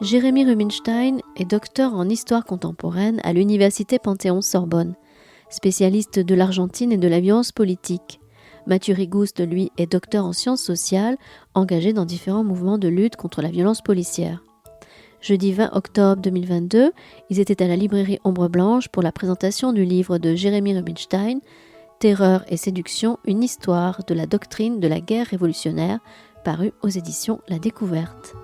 Jérémy Rubinstein est docteur en histoire contemporaine à l'université Panthéon-Sorbonne, spécialiste de l'Argentine et de la violence politique. Mathieu Rigouste, lui, est docteur en sciences sociales, engagé dans différents mouvements de lutte contre la violence policière. Jeudi 20 octobre 2022, ils étaient à la librairie Ombre Blanche pour la présentation du livre de Jérémy Rubinstein, Terreur et séduction, une histoire de la doctrine de la guerre révolutionnaire, paru aux éditions La Découverte.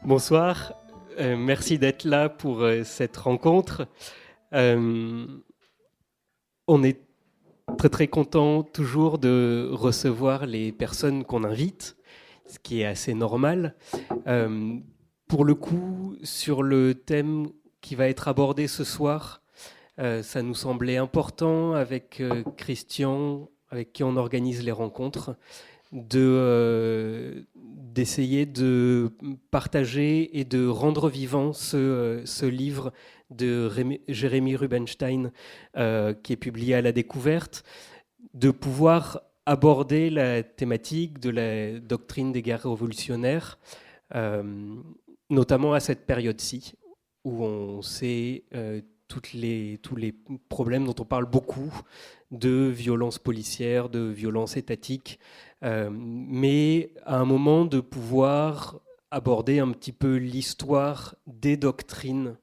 Bonsoir, merci d'être là pour cette rencontre. On est très très content toujours de recevoir les personnes qu'on invite, ce qui est assez normal. Pour le coup, sur le thème qui va être abordé ce soir, ça nous semblait important avec Christian, avec qui on organise les rencontres, d'essayer de partager et de rendre vivant ce livre de Jérémy Rubinstein qui est publié à La Découverte, de pouvoir aborder la thématique de la doctrine des guerres révolutionnaires, notamment à cette période-ci, où on sait tous les problèmes dont on parle beaucoup, de violences policières, de violences étatiques, mais à un moment de pouvoir aborder un petit peu l'histoire des doctrines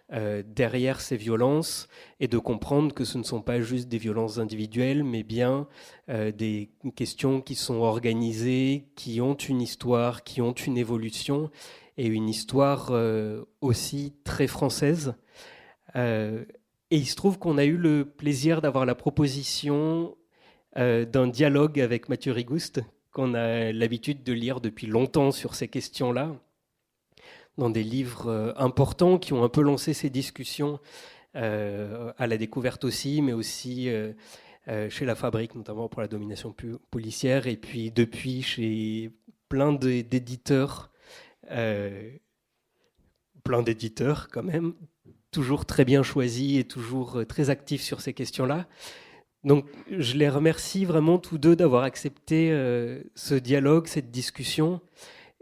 derrière ces violences et de comprendre que ce ne sont pas juste des violences individuelles, mais bien des questions qui sont organisées, qui ont une histoire, qui ont une évolution et une histoire aussi très française. Et il se trouve qu'on a eu le plaisir d'avoir la proposition d'un dialogue avec Mathieu Rigouste, qu'on a l'habitude de lire depuis longtemps sur ces questions-là, dans des livres importants qui ont un peu lancé ces discussions à La Découverte aussi, mais aussi chez La Fabrique, notamment pour la domination policière, et puis depuis chez plein d'éditeurs, quand même, toujours très bien choisis et toujours très actifs sur ces questions-là. Donc, je les remercie vraiment tous deux d'avoir accepté ce dialogue, cette discussion,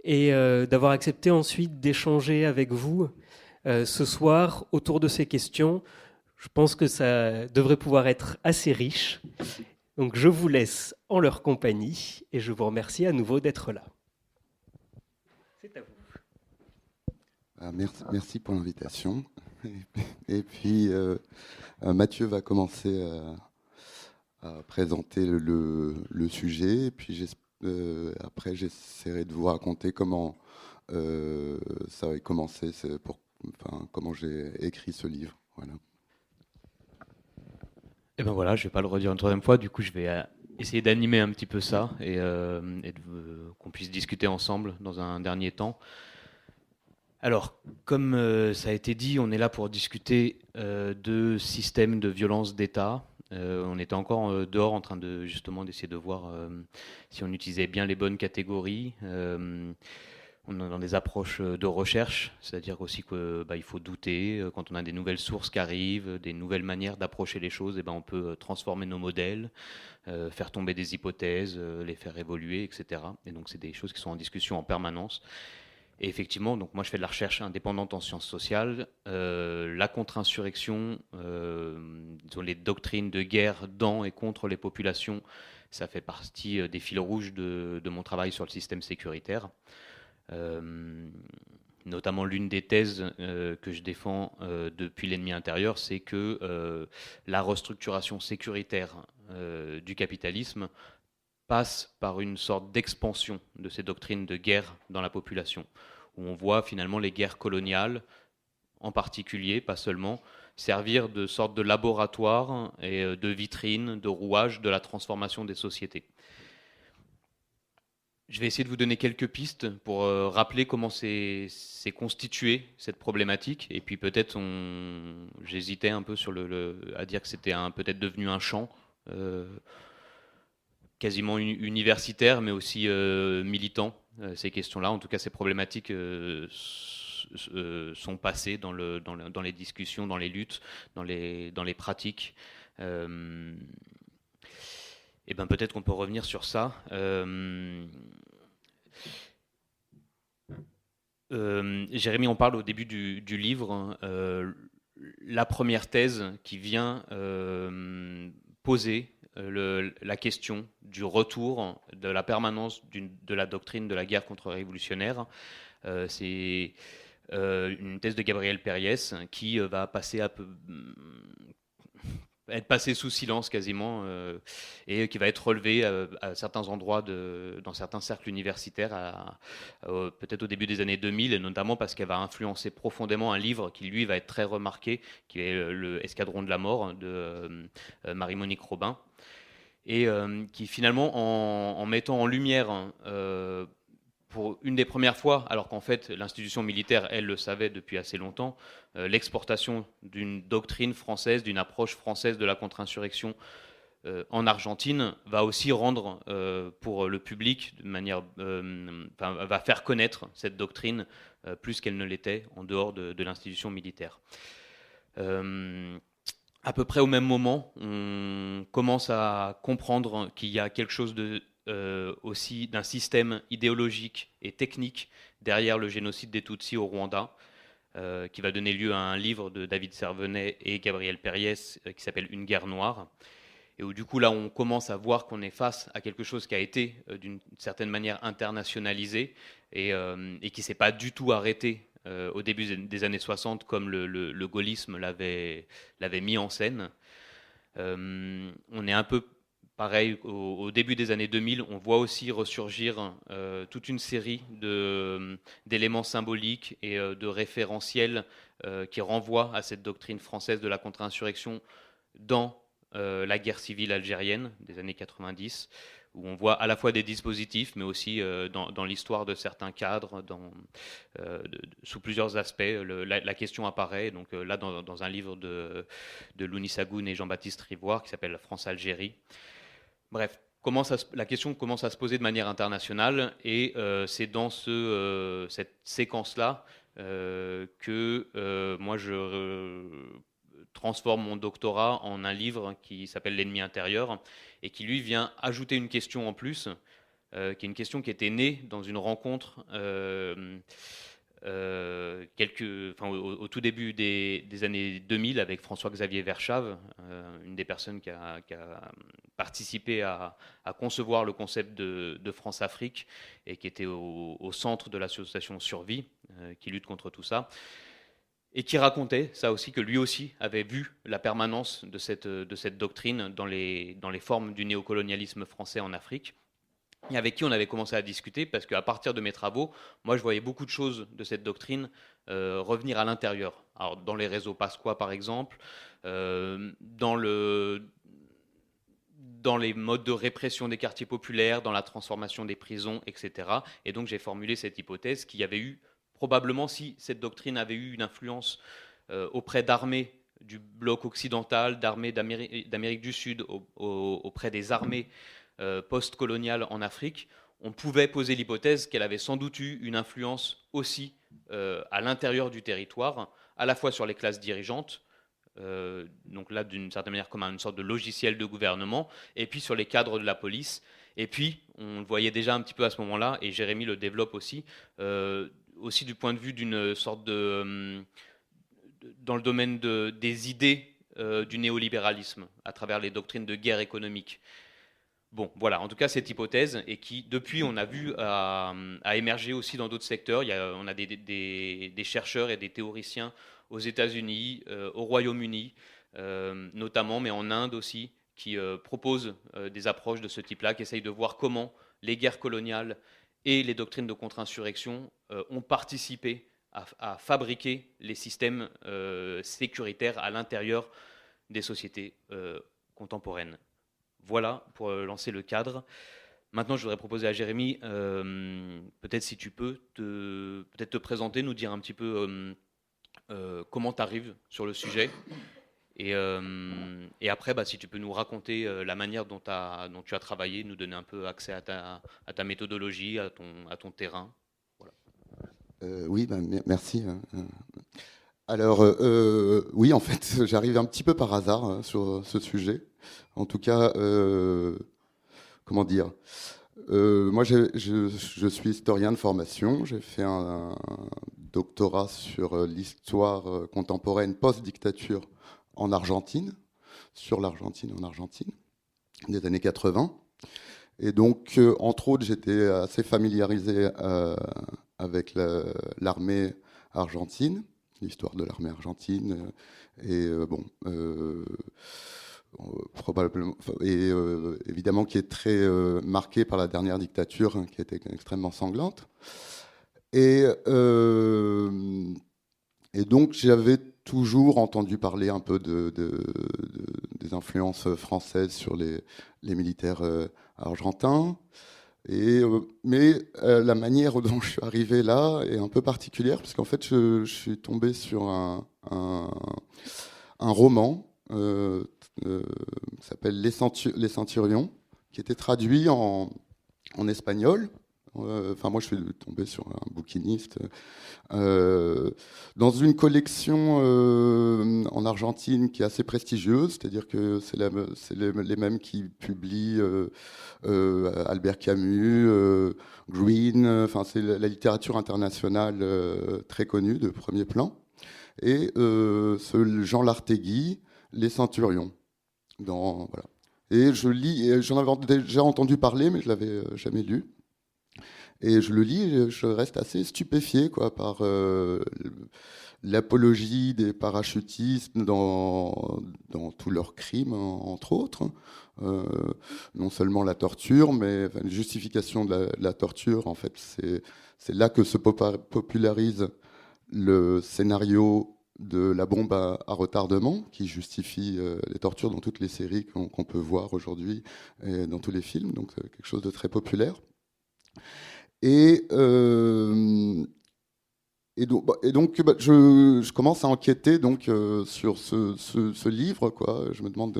et d'avoir accepté ensuite d'échanger avec vous ce soir autour de ces questions. Je pense que ça devrait pouvoir être assez riche. Donc, je vous laisse en leur compagnie et je vous remercie à nouveau d'être là. C'est à vous. Merci pour l'invitation. Et puis, Mathieu va commencer à présenter le sujet. Et puis, après, j'essaierai de vous raconter comment ça a commencé, comment j'ai écrit ce livre. Voilà. Et ben voilà, je vais pas le redire une troisième fois. Du coup, je vais essayer d'animer un petit peu ça et qu'on puisse discuter ensemble dans un dernier temps. Alors, comme ça a été dit, on est là pour discuter de systèmes de violence d'État. On était encore dehors en train de justement d'essayer de voir si on utilisait bien les bonnes catégories. On est dans des approches de recherche, c'est-à-dire aussi qu'il faut douter quand on a des nouvelles sources qui arrivent, des nouvelles manières d'approcher les choses. Et on peut transformer nos modèles, faire tomber des hypothèses, les faire évoluer, etc. Et donc c'est des choses qui sont en discussion en permanence. Et effectivement, donc moi je fais de la recherche indépendante en sciences sociales. La contre-insurrection, les doctrines de guerre dans et contre les populations, ça fait partie des fils rouges de mon travail sur le système sécuritaire. Notamment l'une des thèses que je défends depuis l'ennemi intérieur, c'est que la restructuration sécuritaire du capitalisme passe par une sorte d'expansion de ces doctrines de guerre dans la population, où on voit finalement les guerres coloniales, en particulier, pas seulement, servir de sorte de laboratoire et de vitrine, de rouage de la transformation des sociétés. Je vais essayer de vous donner quelques pistes pour rappeler comment s'est constituée cette problématique. Et puis peut-être, j'hésitais un peu à dire que c'était peut-être devenu un champ quasiment universitaire, mais aussi militant, ces questions-là. En tout cas, ces problématiques sont passés dans les discussions, dans les luttes, dans les pratiques. Et ben peut-être qu'on peut revenir sur ça. Jérémy, on parle au début du livre, la première thèse qui vient poser la question du retour de la permanence de la doctrine de la guerre contre-révolutionnaire. C'est une thèse de Gabriel Péries qui va passer être passé sous silence quasiment, et qui va être relevé à certains endroits dans certains cercles universitaires, peut-être au début des années 2000, et notamment parce qu'elle va influencer profondément un livre qui, lui, va être très remarqué, qui est le Escadron de la mort de Marie-Monique Robin, et qui finalement, en mettant en lumière pour une des premières fois, alors qu'en fait l'institution militaire, elle le savait depuis assez longtemps, l'exportation d'une doctrine française, d'une approche française de la contre-insurrection en Argentine va aussi rendre pour le public, de manière, va faire connaître cette doctrine plus qu'elle ne l'était en dehors de l'institution militaire. À peu près au même moment, on commence à comprendre qu'il y a quelque chose aussi d'un système idéologique et technique derrière le génocide des Tutsis au Rwanda, qui va donner lieu à un livre de David Servenet et Gabriel Péries qui s'appelle Une guerre noire, et où du coup là on commence à voir qu'on est face à quelque chose qui a été d'une certaine manière internationalisé et qui ne s'est pas du tout arrêté au début des années 60 comme le gaullisme l'avait mis en scène. On est un peu pareil, au début des années 2000, on voit aussi ressurgir toute une série d'éléments symboliques et de référentiels qui renvoient à cette doctrine française de la contre-insurrection dans la guerre civile algérienne des années 90, où on voit à la fois des dispositifs, mais aussi dans l'histoire de certains cadres, sous plusieurs aspects. La question apparaît, donc là, dans un livre de Louni Sagoun et Jean-Baptiste Rivoire, qui s'appelle France-Algérie. Bref, la question commence à se poser de manière internationale, et c'est dans cette séquence-là que moi je transforme mon doctorat en un livre qui s'appelle L'ennemi intérieur, et qui lui vient ajouter une question en plus, qui est une question qui était née dans une rencontre au tout début des années 2000 avec François-Xavier Verschave, une des personnes qui a participé à concevoir le concept de France-Afrique et qui était au centre de l'association Survie, qui lutte contre tout ça, et qui racontait ça aussi, que lui aussi avait vu la permanence de cette doctrine dans les formes du néocolonialisme français en Afrique, et avec qui on avait commencé à discuter, parce qu'à partir de mes travaux, moi je voyais beaucoup de choses de cette doctrine revenir à l'intérieur. Alors dans les réseaux Pasqua par exemple, dans les modes de répression des quartiers populaires, dans la transformation des prisons, etc. Et donc j'ai formulé cette hypothèse qu'il y avait eu, probablement, si cette doctrine avait eu une influence auprès d'armées du bloc occidental, d'armées d'Amérique du Sud, auprès des armées post-coloniales en Afrique, on pouvait poser l'hypothèse qu'elle avait sans doute eu une influence aussi à l'intérieur du territoire, à la fois sur les classes dirigeantes, donc là d'une certaine manière comme une sorte de logiciel de gouvernement, et puis sur les cadres de la police. Et puis on le voyait déjà un petit peu à ce moment-là, et Jérémy le développe aussi du point de vue d'une sorte dans le domaine des idées du néolibéralisme, à travers les doctrines de guerre économique. Bon, voilà, en tout cas cette hypothèse, et qui depuis on a vu à émerger aussi dans d'autres secteurs. On a des chercheurs et des théoriciens aux États-Unis, au Royaume-Uni notamment, mais en Inde aussi, qui proposent des approches de ce type-là, qui essayent de voir comment les guerres coloniales et les doctrines de contre-insurrection ont participé à fabriquer les systèmes sécuritaires à l'intérieur des sociétés contemporaines. Voilà pour lancer le cadre. Maintenant, je voudrais proposer à Jérémy, peut-être si tu peux peut-être te présenter, nous dire un petit peu comment tu arrives sur le sujet. Et après, si tu peux nous raconter la manière dont tu as travaillé, nous donner un peu accès à ta méthodologie, à ton terrain. Voilà. Oui, merci. Alors, oui, en fait, j'arrive un petit peu par hasard sur ce sujet. En tout cas, comment dire, moi, je suis historien de formation. J'ai fait un doctorat sur l'histoire contemporaine post-dictature en Argentine, sur l'Argentine en Argentine, des années 80. Et donc, entre autres, j'étais assez familiarisé avec l'armée argentine, l'histoire de l'armée argentine, et bon, probablement, et évidemment qui est très marquée par la dernière dictature, qui était extrêmement sanglante. Et, et donc, j'avais toujours entendu parler un peu des influences françaises sur les militaires argentins. Mais la manière dont je suis arrivé là est un peu particulière, parce qu'en fait, je suis tombé sur un roman qui s'appelle Les Centurions, qui était traduit en espagnol. Enfin, moi, je suis tombé sur un bouquiniste dans une collection en Argentine qui est assez prestigieuse, c'est-à-dire que c'est les mêmes qui publient Albert Camus, Green, enfin c'est la littérature internationale très connue de premier plan, et ce Jean Lartegui, Les Centurions. Voilà. Et je lis, et j'en avais déjà entendu parler, mais je l'avais jamais lu. Et je le lis, et je reste assez stupéfié quoi, par l'apologie des parachutistes dans tous leurs crimes, entre autres. Non seulement la torture, mais la justification de la torture, en fait, c'est là que se popularise le scénario de la bombe à retardement, qui justifie les tortures dans toutes les séries qu'on peut voir aujourd'hui, et dans tous les films, donc quelque chose de très populaire. Et donc je commence à enquêter donc, sur ce livre, quoi. Je me demande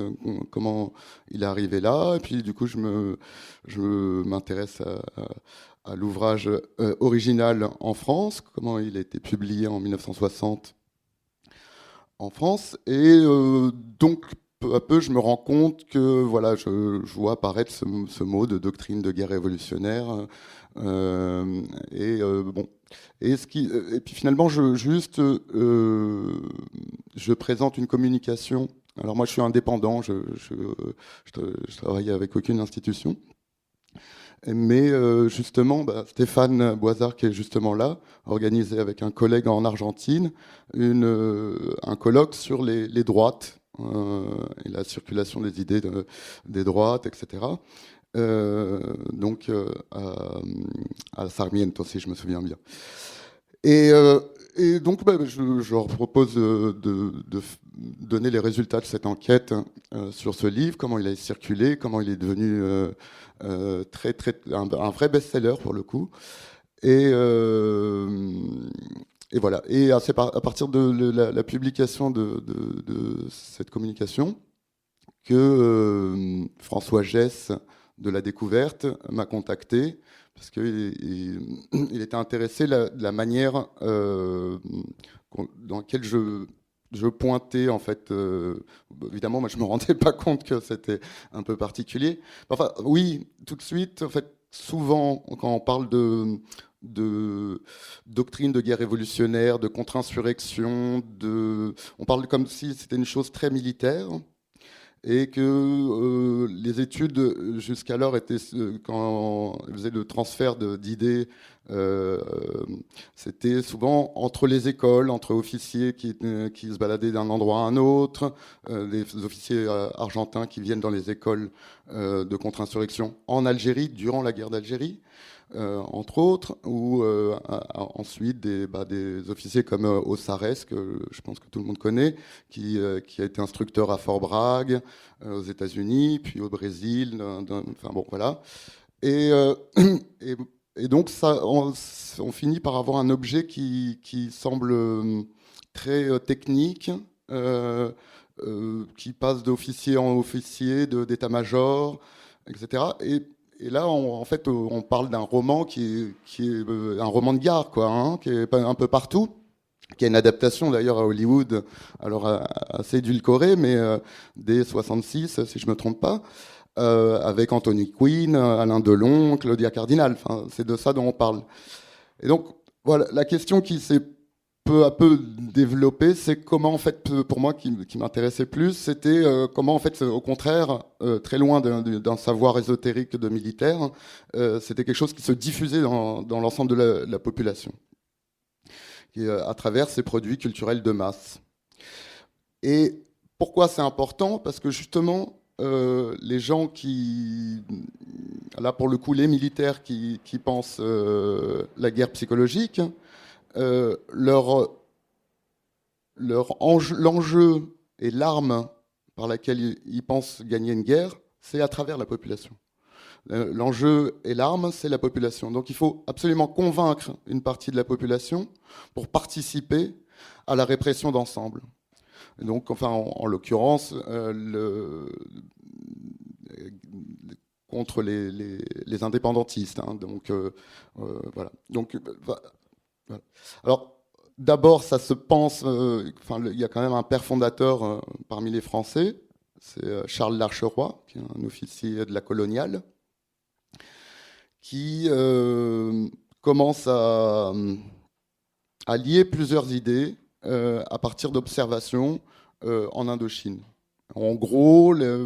comment il est arrivé là. Et puis du coup, je m'intéresse à l'ouvrage original en France, comment il a été publié en 1960 en France. Et donc, peu à peu, je me rends compte que voilà, je vois apparaître ce mot de doctrine de guerre révolutionnaire. Bon. Et puis finalement, je présente une communication. Alors moi, je suis indépendant, je travaille avec aucune institution. Mais justement, Stéphane Boisard, qui est justement là, a organisé avec un collègue en Argentine un colloque sur les droites et la circulation des idées des droites, etc. Donc à Sarmiento, si je me souviens bien. Et donc, je leur propose de donner les résultats de cette enquête sur ce livre, comment il a circulé, comment il est devenu un vrai best-seller pour le coup. Et voilà. Et c'est à partir de la publication de cette communication que François Gess de La Découverte m'a contacté, parce qu'il était intéressé de la manière dans laquelle je pointais, en fait. Évidemment, moi, je me rendais pas compte que c'était un peu particulier. Enfin, oui, tout de suite, en fait, souvent, quand on parle de doctrine de guerre révolutionnaire, de contre-insurrection, on parle comme si c'était une chose très militaire. Et que les études jusqu'alors étaient, quand elles faisaient le transfert d'idées, c'était souvent entre les écoles, entre officiers qui se baladaient d'un endroit à un autre, des officiers argentins qui viennent dans les écoles de contre-insurrection en Algérie, durant la guerre d'Algérie, entre autres, ou ensuite des officiers comme Ossares, que je pense que tout le monde connaît, qui a été instructeur à Fort Bragg, aux États-Unis, puis au Brésil, enfin bon, voilà. Et donc, on finit par avoir un objet qui semble très technique, qui passe d'officier en officier, d'état-major, etc. et là, en fait, on parle d'un roman qui est un roman de gare, quoi, hein, qui est un peu partout, qui a une adaptation d'ailleurs à Hollywood, alors assez édulcorée, mais dès 66, si je me trompe pas, avec Anthony Quinn, Alain Delon, Claudia Cardinal. Enfin, c'est de ça dont on parle. Et donc, voilà, la question qui s'est peu à peu développée, c'est comment, en fait, pour moi, qui m'intéressait plus, c'était comment, en fait, au contraire, très loin d'un savoir ésotérique de militaire, c'était quelque chose qui se diffusait dans l'ensemble de la population, à travers ces produits culturels de masse. Et pourquoi c'est important ? Parce que justement, les gens là pour le coup, les militaires qui pensent la guerre psychologique, l'enjeu et l'arme par laquelle ils pensent gagner une guerre, c'est à travers la population. L'enjeu et l'arme, c'est la population. Donc il faut absolument convaincre une partie de la population pour participer à la répression d'ensemble. Donc, enfin, en l'occurrence, contre les indépendantistes. Hein, donc, voilà. Donc, voilà. Alors, d'abord, ça se pense. Il y a quand même un père fondateur parmi les Français, c'est Charles Larcheroy, qui est un officier de la coloniale, qui commence à lier plusieurs idées à partir d'observations en Indochine. En gros, la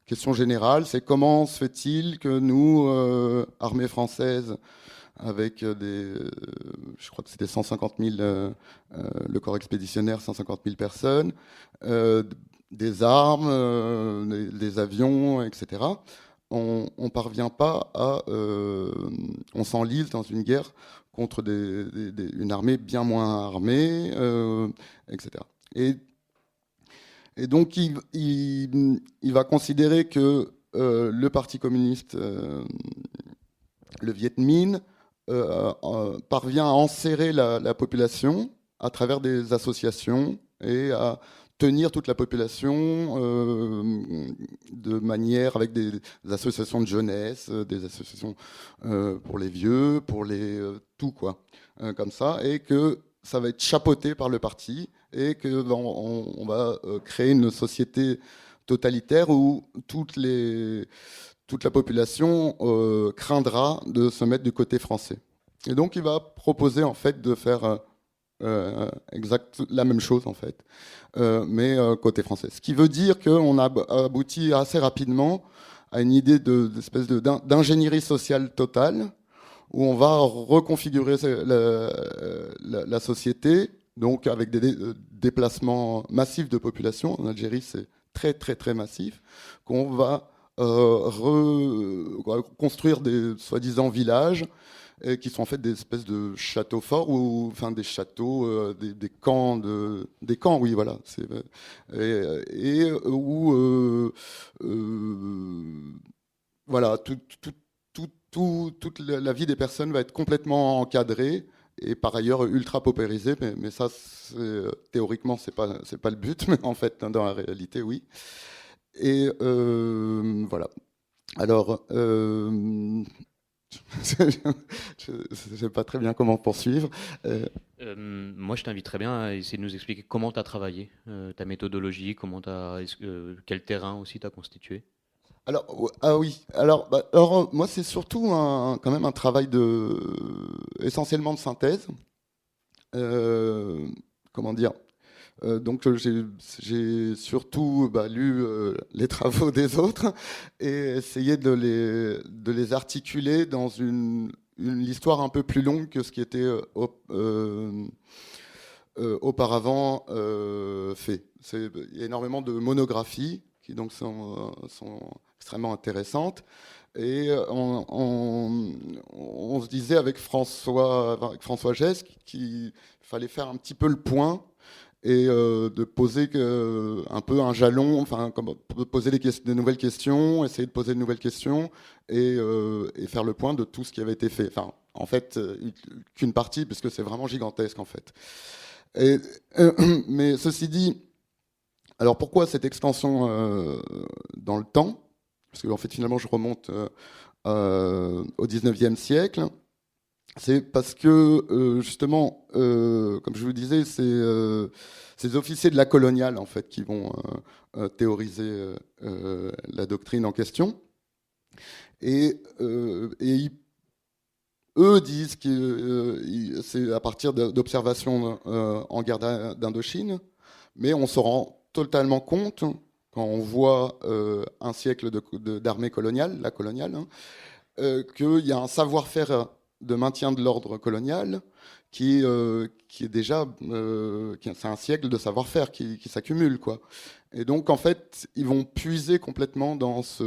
question générale, c'est comment se fait-il que nous, armée française, avec je crois que c'était 150 000, le corps expéditionnaire, 150 000 personnes, des armes, des avions, etc., on ne parvient pas à... on s'enlise dans une guerre contre une armée bien moins armée, etc. Et donc, il va considérer que le Parti communiste, le Viet Minh, parvient à enserrer la population à travers des associations et à tenir toute la population de manière avec des associations de jeunesse, des associations pour les vieux, pour les tout quoi, comme ça, et que ça va être chapeauté par le parti et que on va créer une société totalitaire où toute la population craindra de se mettre du côté français. Et donc il va proposer en fait de faire exact la même chose en fait, mais côté français. Ce qui veut dire qu'on a abouti assez rapidement à une idée d'espèce d'ingénierie sociale totale où on va reconfigurer la société, donc avec des déplacements massifs de population. En Algérie, c'est très très très massif, qu'on va construire des soi-disant villages qui sont en fait des espèces de châteaux forts, ou enfin des châteaux, des camps, des camps, oui, voilà. Et où voilà, toute la vie des personnes va être complètement encadrée et par ailleurs ultra paupérisée, mais ça, théoriquement, c'est pas le but, mais en fait, dans la réalité, oui. Et voilà. Alors, je ne sais pas très bien comment poursuivre. Moi, je t'invite très bien à essayer de nous expliquer comment tu as travaillé, ta méthodologie, quel terrain aussi tu as constitué. Alors, ah oui. Alors moi, c'est surtout quand même un travail essentiellement de synthèse. Comment dire ? Donc j'ai surtout lu les travaux des autres et essayé de les articuler dans une histoire un peu plus longue que ce qui était auparavant fait. Il y a énormément de monographies qui donc sont extrêmement intéressantes. Et on se disait avec François Geste qu'il fallait faire un petit peu le point et de poser un peu un jalon, enfin poser de nouvelles questions, essayer de poser de nouvelles questions et faire le point de tout ce qui avait été fait. Enfin, en fait, qu'une partie, puisque c'est vraiment gigantesque en fait. Mais ceci dit, alors pourquoi cette extension dans le temps ? parce que en fait, finalement, je remonte au 19e siècle. C'est parce que, justement, comme je vous disais, c'est ces officiers de la coloniale, en fait, qui vont théoriser la doctrine en question. Et eux disent que c'est à partir d'observations en guerre d'Indochine, mais on se rend totalement compte, quand on voit un siècle d'armée coloniale, la coloniale, hein, qu'il y a un savoir-faire de maintien de l'ordre colonial qui est déjà... c'est un siècle de savoir-faire qui s'accumule, quoi. Et donc, en fait, ils vont puiser complètement dans cette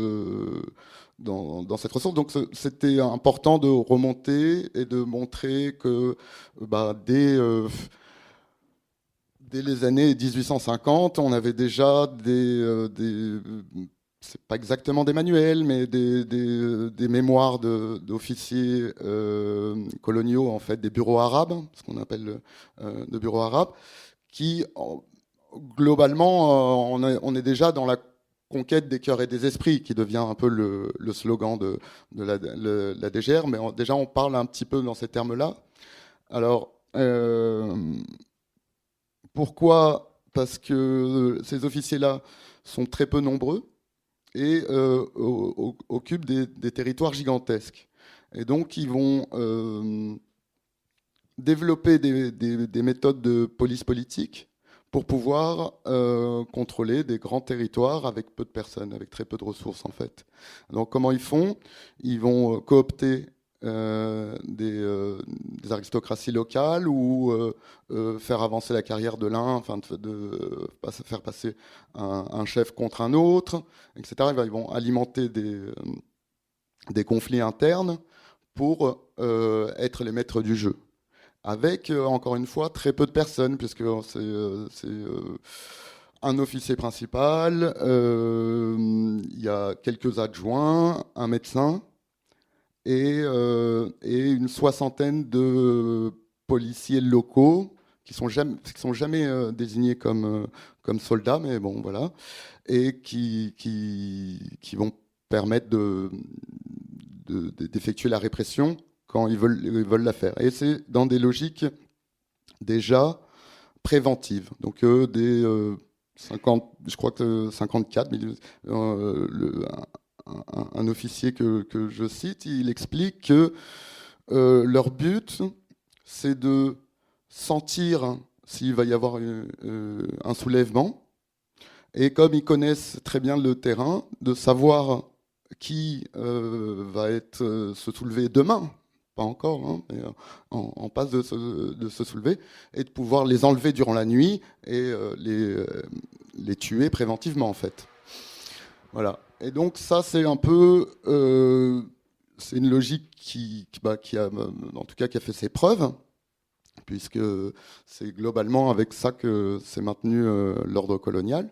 ressource. Donc, c'était important de remonter et de montrer que dès les années 1850, on avait déjà c'est pas exactement des manuels, mais des mémoires d'officiers coloniaux, en fait, des bureaux arabes, ce qu'on appelle de bureaux arabes, qui, globalement, on est déjà dans la conquête des cœurs et des esprits, qui devient un peu le slogan de la DGR, mais déjà on parle un petit peu dans ces termes-là. Alors, pourquoi ? Parce que ces officiers-là sont très peu nombreux et occupent des territoires gigantesques. Et donc, ils vont développer des méthodes de police politique pour pouvoir contrôler des grands territoires avec peu de personnes, avec très peu de ressources, en fait. Donc, comment ils font ? Ils vont coopter des aristocraties locales ou faire avancer la carrière de l'un, enfin faire passer un chef contre un autre, etc. Ils vont alimenter des conflits internes pour être les maîtres du jeu. Avec, encore une fois, très peu de personnes, puisque c'est un officier principal, il y a quelques adjoints, un médecin, et une soixantaine de policiers locaux qui sont jamais désignés comme soldats, mais bon, voilà, et qui vont permettre d'effectuer la répression quand ils veulent la faire. Et c'est dans des logiques déjà préventives. Donc dès 50, je crois que 54, un officier que je cite, il explique que leur but, c'est de sentir s'il va y avoir un soulèvement, et comme ils connaissent très bien le terrain, de savoir qui va se soulever demain, pas encore, hein, mais en passe de se soulever, et de pouvoir les enlever durant la nuit et les tuer préventivement, en fait. Voilà. Et donc ça, c'est un peu, c'est une logique qui a, en tout cas, qui a fait ses preuves, puisque c'est globalement avec ça que s'est maintenu l'ordre colonial.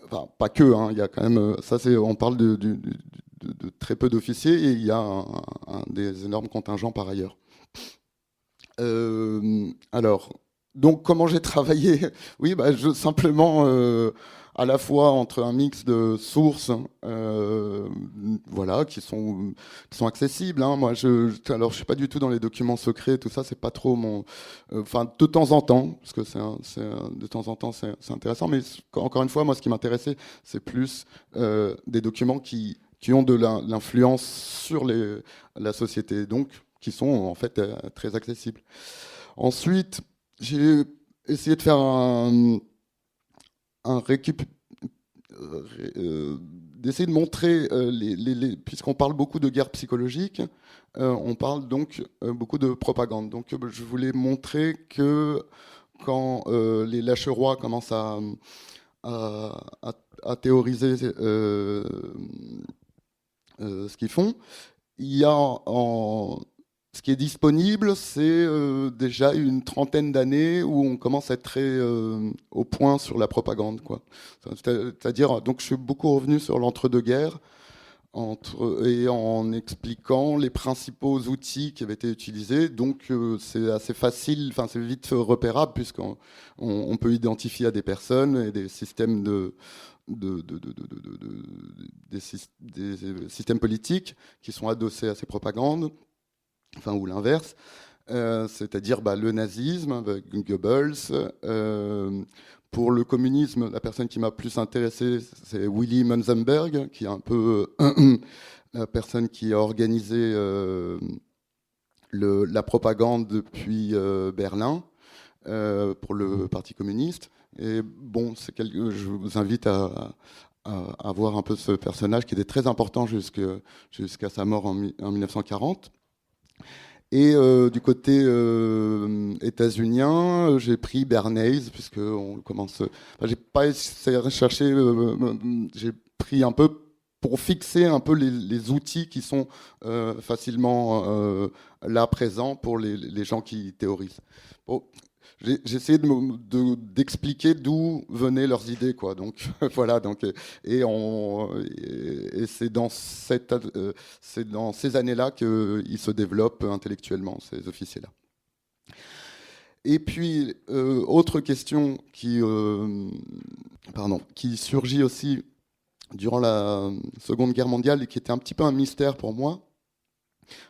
Enfin, pas que, hein, il y a quand même, ça c'est, on parle de très peu d'officiers et il y a des énormes contingents par ailleurs. Alors, donc comment j'ai travaillé ? Oui, simplement à la fois entre un mix de sources, voilà, qui sont accessibles. Hein. Moi, alors je suis pas du tout dans les documents secrets, tout ça, c'est pas trop mon. Enfin, de temps en temps, parce que de temps en temps, c'est intéressant. Mais encore une fois, moi, ce qui m'intéressait, c'est plus des documents qui ont de l'influence sur la société, donc qui sont en fait très accessibles. Ensuite, j'ai essayé de faire d'essayer de montrer, puisqu'on parle beaucoup de guerre psychologique, on parle donc beaucoup de propagande. Donc je voulais montrer que quand les lâcherois commencent à théoriser ce qu'ils font, il y a ce qui est disponible, c'est déjà une trentaine d'années où on commence à être très au point sur la propagande, quoi. C'est-à-dire, donc je suis beaucoup revenu sur l'entre-deux-guerres et en expliquant les principaux outils qui avaient été utilisés. Donc c'est assez facile, enfin c'est vite repérable puisqu'on peut identifier à des personnes et des systèmes des systèmes politiques qui sont adossés à ces propagandes, ou l'inverse, c'est-à-dire le nazisme avec Goebbels. Pour le communisme, la personne qui m'a plus intéressé, c'est Willy Münzenberg, qui est un peu la personne qui a organisé la propagande depuis Berlin pour le Parti communiste. Et bon, je vous invite à voir un peu ce personnage qui était très important jusqu'à sa mort en 1940. Et du côté états-unien, j'ai pris Bernays, puisque on commence. J'ai pas essayé de chercher. J'ai pris un peu pour fixer un peu les outils qui sont facilement là présents pour les gens qui théorisent. Bon, j'ai essayé d'expliquer d'où venaient leurs idées, quoi. Donc voilà. Et c'est dans ces années-là qu'ils se développent intellectuellement, ces officiers-là. Et puis autre question qui surgit aussi durant la Seconde Guerre mondiale et qui était un petit peu un mystère pour moi,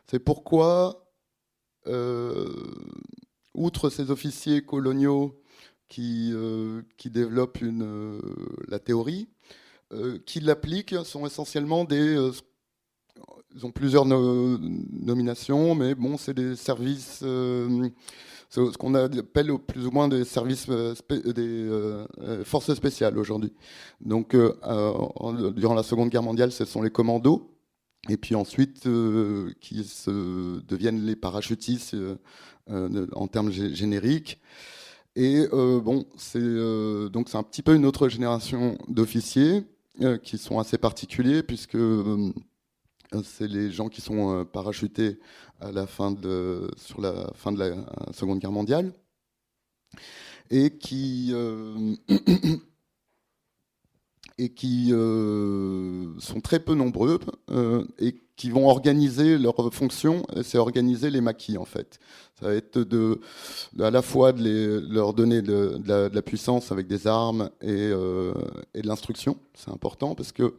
c'est pourquoi outre ces officiers coloniaux qui développent la théorie, qui l'appliquent sont essentiellement ils ont plusieurs nominations, mais bon, c'est des services, ce qu'on appelle plus ou moins des services, des forces spéciales aujourd'hui. Donc, durant la Seconde Guerre mondiale, ce sont les commandos. Et puis ensuite, qui deviennent les parachutistes en termes génériques. Et donc c'est un petit peu une autre génération d'officiers qui sont assez particuliers, puisque c'est les gens qui sont parachutés sur la fin de la Seconde Guerre mondiale et qui sont très peu nombreux et qui vont organiser leur fonction, c'est organiser les maquis en fait. Ça va être à la fois de leur donner de la puissance avec des armes et de l'instruction. C'est important parce que,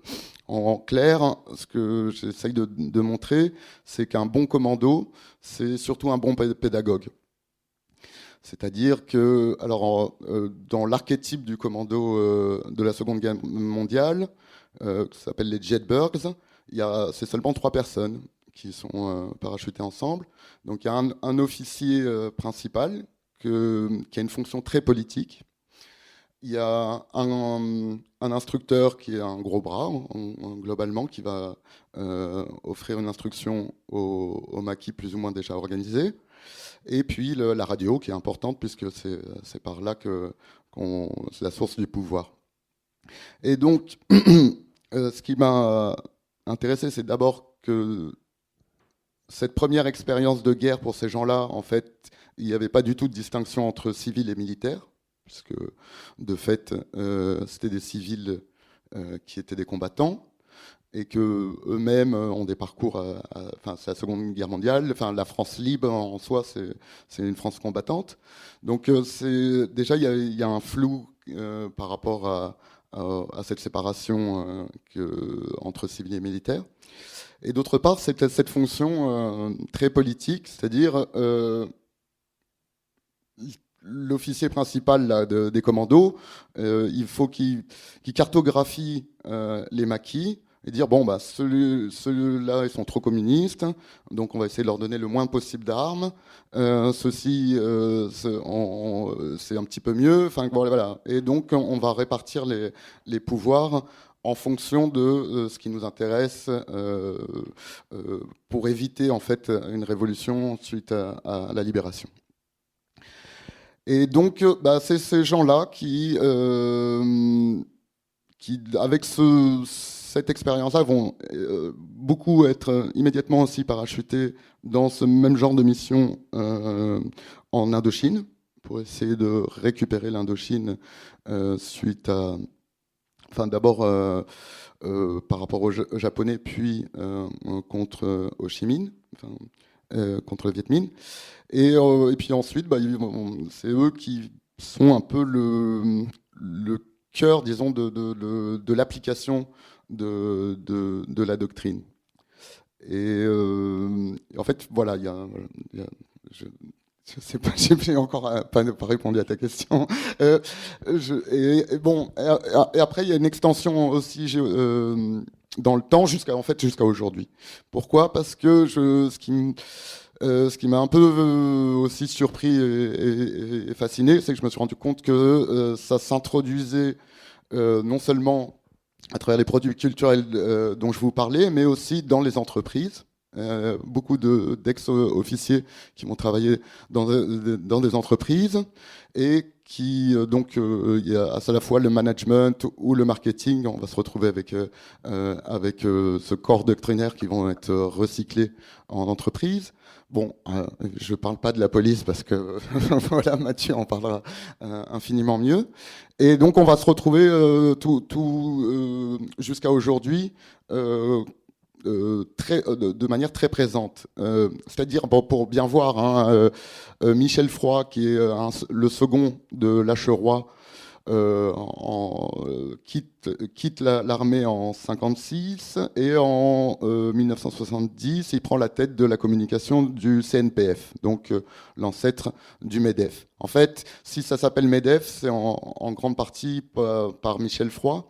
en clair, ce que j'essaye de montrer, c'est qu'un bon commando, c'est surtout un bon pédagogue. C'est-à-dire que, dans l'archétype du commando de la Seconde Guerre mondiale, ça s'appelle les Jetbergs, c'est seulement 3 personnes qui sont parachutées ensemble. Donc il y a un officier principal qui a une fonction très politique. Il y a un instructeur qui a un gros bras, globalement, qui va offrir une instruction aux maquis plus ou moins déjà organisés. Et puis la radio qui est importante puisque c'est par là c'est la source du pouvoir. Et donc, ce qui m'a intéressé, c'est d'abord que cette première expérience de guerre pour ces gens-là, en fait, il n'y avait pas du tout de distinction entre civils et militaires, puisque de fait, c'était des civils qui étaient des combattants. Et qu'eux-mêmes ont des parcours, c'est la Seconde Guerre mondiale, la France libre en soi, c'est une France combattante. Donc déjà, il y a un flou par rapport à cette séparation entre civils et militaires. Et d'autre part, c'est cette fonction très politique, c'est-à-dire l'officier principal là, des commandos, il faut qu'il cartographie les maquis, et dire, ceux-là, ils sont trop communistes, donc on va essayer de leur donner le moins possible d'armes. Ceux-ci, c'est un petit peu mieux. Voilà. Et donc, on va répartir les pouvoirs en fonction de ce qui nous intéresse pour éviter, en fait, une révolution suite à la libération. Et donc, c'est ces gens-là qui avec cette expérience-là, vont beaucoup être immédiatement aussi parachutés dans ce même genre de mission en Indochine, pour essayer de récupérer l'Indochine suite à... d'abord par rapport aux Japonais, puis contre Ho Chi Minh, contre le Viet Minh. Et puis ensuite, c'est eux qui sont un peu le cœur, disons, de l'application de la doctrine. Et en fait, voilà, je sais pas, j'ai encore pas répondu à ta question. Et après, il y a une extension aussi dans le temps jusqu'à aujourd'hui. Pourquoi ? Parce que ce qui m'a un peu aussi surpris et fasciné, c'est que je me suis rendu compte que ça s'introduisait non seulement à travers les produits culturels dont je vous parlais, mais aussi dans les entreprises. Beaucoup d'ex-officiers qui vont travailler dans des entreprises et qui il y a à la fois le management ou le marketing. On va se retrouver avec ce corps doctrinaire qui vont être recyclés en entreprise. Bon, je parle pas de la police parce que voilà, Mathieu en parlera infiniment mieux. Et donc on va se retrouver jusqu'à aujourd'hui de manière très présente. C'est-à-dire, pour bien voir, hein, Michel Froid, qui est le second de Lacheroy, quitte l'armée en 56 et en 1970, il prend la tête de la communication du CNPF, donc l'ancêtre du MEDEF. En fait, si ça s'appelle MEDEF, c'est en grande partie par Michel Froid,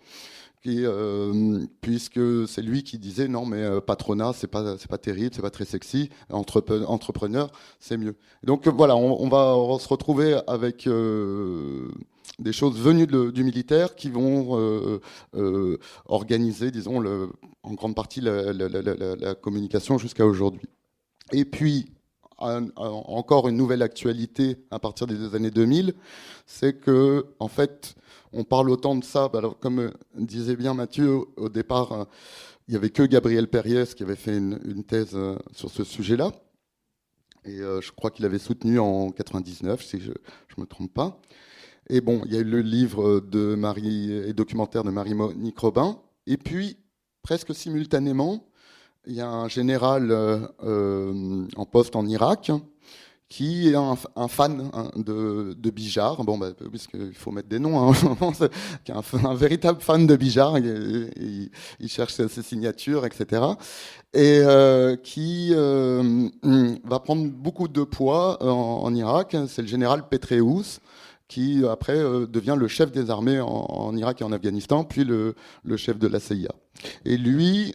puisque c'est lui qui disait non mais patronat c'est pas terrible, c'est pas très sexy, entrepreneur c'est mieux. Donc voilà, on va se retrouver avec des choses venues du militaire qui vont organiser, disons, en grande partie la communication jusqu'à aujourd'hui. Et puis encore une nouvelle actualité à partir des années 2000, c'est que en fait on parle autant de ça, alors comme disait bien Mathieu, au départ, il n'y avait que Gabriel Péries qui avait fait une thèse sur ce sujet-là. Et je crois qu'il avait soutenu en 99, si je ne me trompe pas. Et bon, il y a eu le livre et documentaire de Marie-Monique Robin. Et puis, presque simultanément, il y a un général en poste en Irak qui est un fan de Bijard, puisqu'il faut mettre des noms, hein, qui est un véritable fan de Bijard, il cherche ses signatures, etc. Et qui va prendre beaucoup de poids en Irak. C'est le général Petraeus, qui après devient le chef des armées en Irak et en Afghanistan, puis le chef de la CIA. Et lui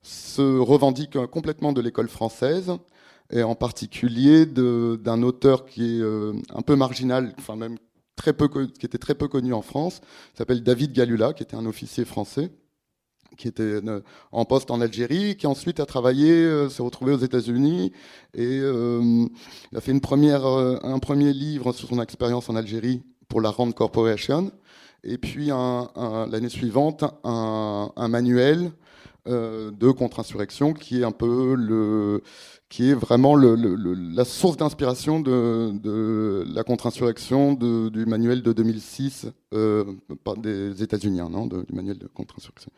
se revendique complètement de l'école française, et en particulier d'un auteur qui est un peu marginal, enfin même qui était très peu connu en France, qui s'appelle David Galula, qui était un officier français, qui était en poste en Algérie, qui ensuite a travaillé, s'est retrouvé aux États-Unis, et il a fait un premier livre sur son expérience en Algérie pour la Rand Corporation, et puis l'année suivante un manuel de contre-insurrection qui est un peu qui est vraiment la source d'inspiration de la contre-insurrection du manuel de 2006 des États-Unis, hein, du manuel de contre-insurrection.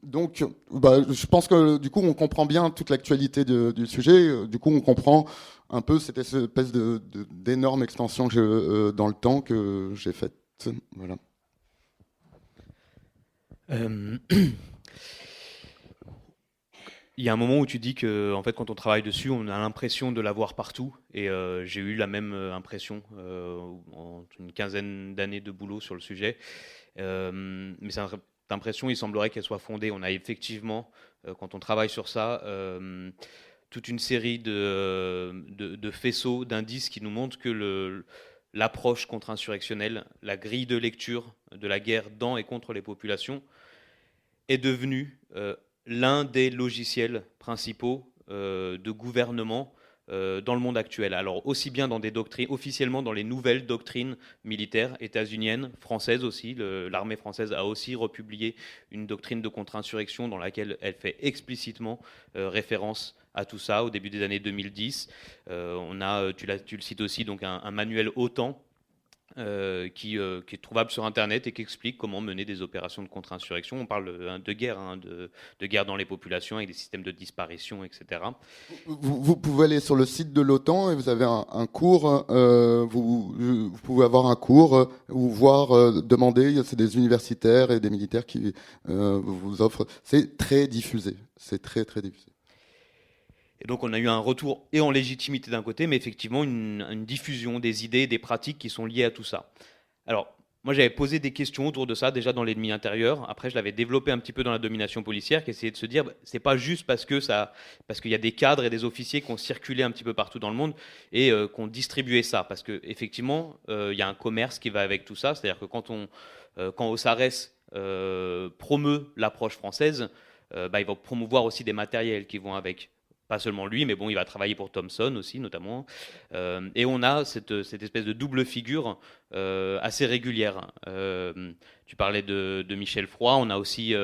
Donc, je pense que du coup, on comprend bien toute l'actualité du sujet. Du coup, on comprend un peu cette espèce d'énorme extension dans le temps que j'ai faite. Voilà. Il y a un moment où tu dis que, en fait, quand on travaille dessus, on a l'impression de l'avoir partout. Et j'ai eu la même impression en une quinzaine d'années de boulot sur le sujet. Mais cette impression, il semblerait qu'elle soit fondée. On a effectivement, quand on travaille sur ça, toute une série de faisceaux, d'indices qui nous montrent que l'approche contre-insurrectionnelle, la grille de lecture de la guerre dans et contre les populations, est devenue l'un des logiciels principaux de gouvernement dans le monde actuel. Alors aussi bien dans des doctrines, officiellement dans les nouvelles doctrines militaires états-uniennes, françaises aussi. L'armée française a aussi republié une doctrine de contre-insurrection dans laquelle elle fait explicitement référence à tout ça au début des années 2010. On a, tu le cites aussi, donc un manuel OTAN qui est trouvable sur Internet et qui explique comment mener des opérations de contre-insurrection. On parle de guerre, de guerre dans les populations avec des systèmes de disparition, etc. Vous pouvez aller sur le site de l'OTAN et vous avez un cours, vous pouvez avoir un cours ou voir, demander, c'est des universitaires et des militaires qui vous offrent. C'est très diffusé, c'est très très diffusé. Et donc on a eu un retour et en légitimité d'un côté, mais effectivement une diffusion des idées, des pratiques qui sont liées à tout ça. Alors, moi j'avais posé des questions autour de ça déjà dans l'ennemi intérieur. Après, je l'avais développé un petit peu dans la domination policière, qui essayait de se dire, c'est pas juste parce qu'il y a des cadres et des officiers qui ont circulé un petit peu partout dans le monde et qui ont distribué ça. Parce qu'effectivement, il y a un commerce qui va avec tout ça. C'est-à-dire que quand Osarès promeut l'approche française, il va promouvoir aussi des matériels qui vont avec. Pas seulement lui, mais bon, il va travailler pour Thomson aussi, notamment. Et on a cette espèce de double figure assez régulière. Tu parlais de Michel Froid. On a aussi,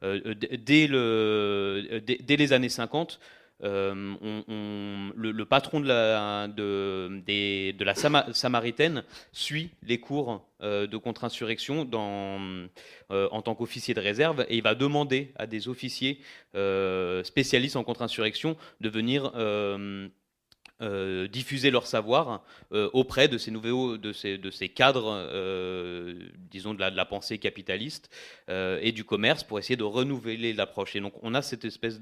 dès les années 50, le patron de la Samaritaine suit les cours de contre-insurrection en tant qu'officier de réserve, et il va demander à des officiers spécialistes en contre-insurrection de venir diffuser leur savoir auprès de ces cadres, disons de la pensée capitaliste et du commerce, pour essayer de renouveler l'approche. Et donc on a cette espèce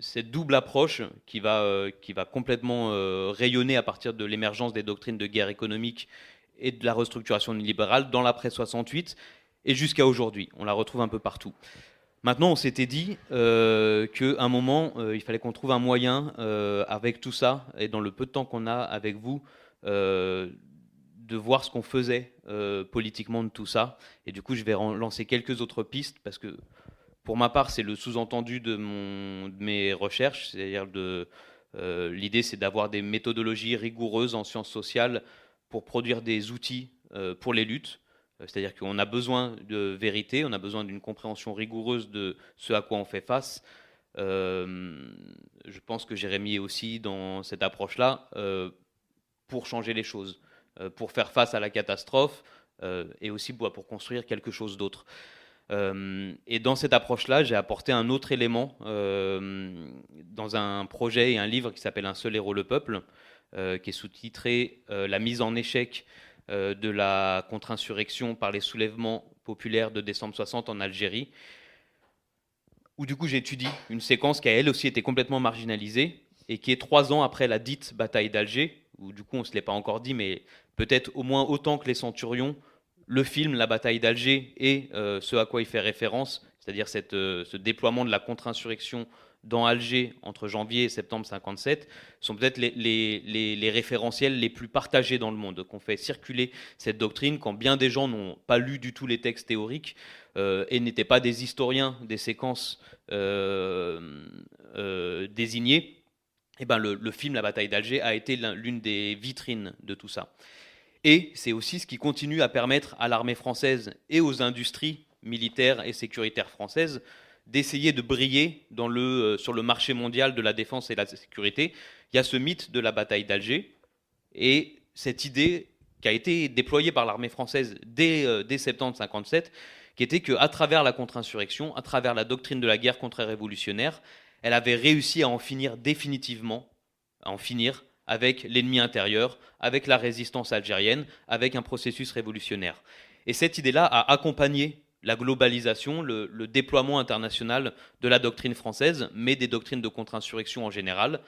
cette double approche qui va complètement rayonner à partir de l'émergence des doctrines de guerre économique et de la restructuration libérale dans l'après 68 et jusqu'à aujourd'hui. On la retrouve un peu partout. Maintenant, on s'était dit qu'à un moment, il fallait qu'on trouve un moyen, avec tout ça, et dans le peu de temps qu'on a avec vous, de voir ce qu'on faisait politiquement de tout ça. Et du coup, je vais lancer quelques autres pistes, parce que pour ma part, c'est le sous-entendu de mes recherches. C'est-à-dire l'idée, c'est d'avoir des méthodologies rigoureuses en sciences sociales pour produire des outils pour les luttes. C'est-à-dire qu'on a besoin de vérité, on a besoin d'une compréhension rigoureuse de ce à quoi on fait face. Je pense que Jérémy est aussi dans cette approche-là pour changer les choses, pour faire face à la catastrophe et aussi pour construire quelque chose d'autre. Et dans cette approche-là, j'ai apporté un autre élément dans un projet et un livre qui s'appelle Un seul héros, le peuple, qui est sous-titré La mise en échec de la contre-insurrection par les soulèvements populaires de décembre 60 en Algérie, où du coup j'étudie une séquence qui a elle aussi été complètement marginalisée et qui est 3 ans après la dite bataille d'Alger, où du coup on ne se l'est pas encore dit, mais peut-être au moins autant que les Centurions, le film La bataille d'Alger et ce à quoi il fait référence, c'est-à-dire ce déploiement de la contre-insurrection dans Alger entre janvier et septembre 57, sont peut-être les référentiels les plus partagés dans le monde, qu'on fait circuler cette doctrine quand bien des gens n'ont pas lu du tout les textes théoriques et n'étaient pas des historiens des séquences désignées. Et ben le film La bataille d'Alger a été l'une des vitrines de tout ça. Et c'est aussi ce qui continue à permettre à l'armée française et aux industries militaires et sécuritaires françaises d'essayer de briller sur le marché mondial de la défense et de la sécurité. Il y a ce mythe de la bataille d'Alger et cette idée qui a été déployée par l'armée française dès septembre 57, qui était qu'à travers la contre-insurrection, à travers la doctrine de la guerre contre-révolutionnaire, elle avait réussi à en finir définitivement, avec l'ennemi intérieur, avec la résistance algérienne, avec un processus révolutionnaire. Et cette idée-là a accompagné la globalisation, le déploiement international de la doctrine française, mais des doctrines de contre-insurrection en général,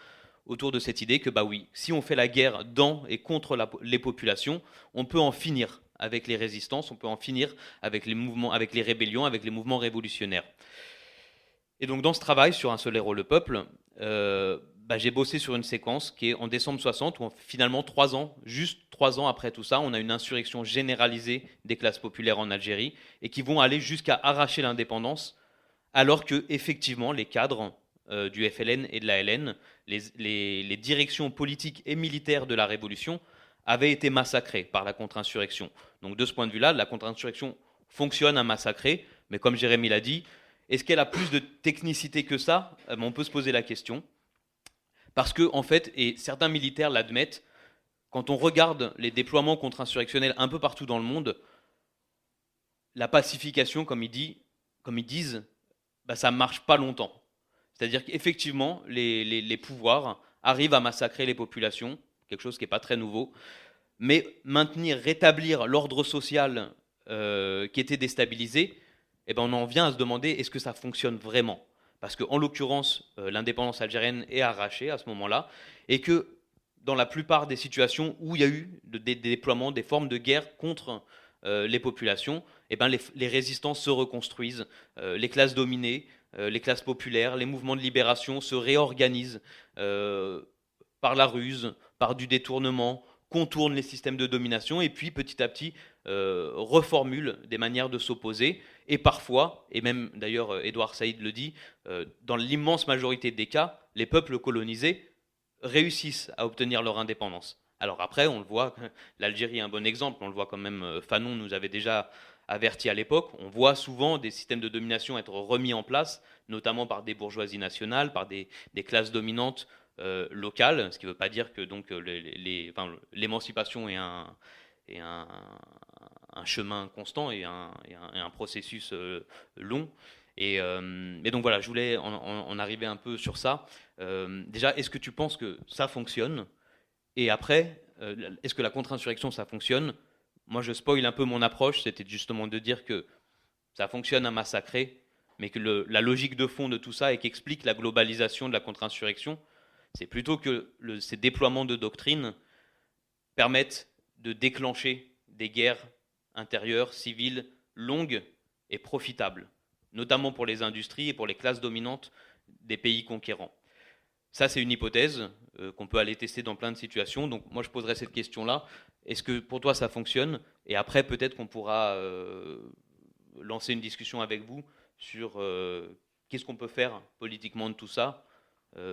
autour de cette idée que, bah oui, si on fait la guerre dans et contre les populations, on peut en finir avec les résistances, on peut en finir avec les mouvements, avec les rébellions, avec les mouvements révolutionnaires. Et donc dans ce travail sur Un seul héros, le peuple, j'ai bossé sur une séquence qui est en décembre 60, où finalement juste 3 ans après tout ça, on a une insurrection généralisée des classes populaires en Algérie et qui vont aller jusqu'à arracher l'indépendance, alors que effectivement les cadres du FLN et de la LN, les directions politiques et militaires de la révolution avaient été massacrés par la contre-insurrection. Donc de ce point de vue-là, la contre-insurrection fonctionne à massacrer, mais comme Jérémy l'a dit, est-ce qu'elle a plus de technicité que ça ? On peut se poser la question. Parce que, en fait, et certains militaires l'admettent, quand on regarde les déploiements contre-insurrectionnels un peu partout dans le monde, la pacification, comme ils disent, ça ne marche pas longtemps. C'est-à-dire qu'effectivement, les pouvoirs arrivent à massacrer les populations, quelque chose qui n'est pas très nouveau, mais rétablir l'ordre social qui était déstabilisé, on en vient à se demander est-ce que ça fonctionne vraiment ? Parce qu'en l'occurrence, l'indépendance algérienne est arrachée à ce moment-là, et que dans la plupart des situations où il y a eu des déploiements, des formes de guerre contre les populations, les résistances se reconstruisent, les classes dominées, les classes populaires, les mouvements de libération se réorganisent par la ruse, par du détournement, contournent les systèmes de domination et puis petit à petit reformulent des manières de s'opposer. Et parfois, et même d'ailleurs Édouard Saïd le dit, dans l'immense majorité des cas, les peuples colonisés réussissent à obtenir leur indépendance. Alors après, on le voit, l'Algérie est un bon exemple, on le voit quand même, Fanon nous avait déjà averti à l'époque, on voit souvent des systèmes de domination être remis en place, notamment par des bourgeoisies nationales, par des classes dominantes locales, ce qui ne veut pas dire que donc, l'émancipation est un chemin constant et un processus long. Et donc voilà, je voulais en arriver un peu sur ça. Déjà, est-ce que tu penses que ça fonctionne ? Et après, est-ce que la contre-insurrection, ça fonctionne ? Moi, je spoil un peu mon approche, c'était justement de dire que ça fonctionne à massacrer, mais que la logique de fond de tout ça et qu'explique la globalisation de la contre-insurrection, c'est plutôt que ces déploiements de doctrine permettent de déclencher des guerres intérieures, civiles, longues et profitables, notamment pour les industries et pour les classes dominantes des pays conquérants. Ça, c'est une hypothèse qu'on peut aller tester dans plein de situations. Donc moi, je poserais cette question-là. Est-ce que pour toi, ça fonctionne ? Et après, peut-être qu'on pourra lancer une discussion avec vous sur qu'est-ce qu'on peut faire politiquement de tout ça,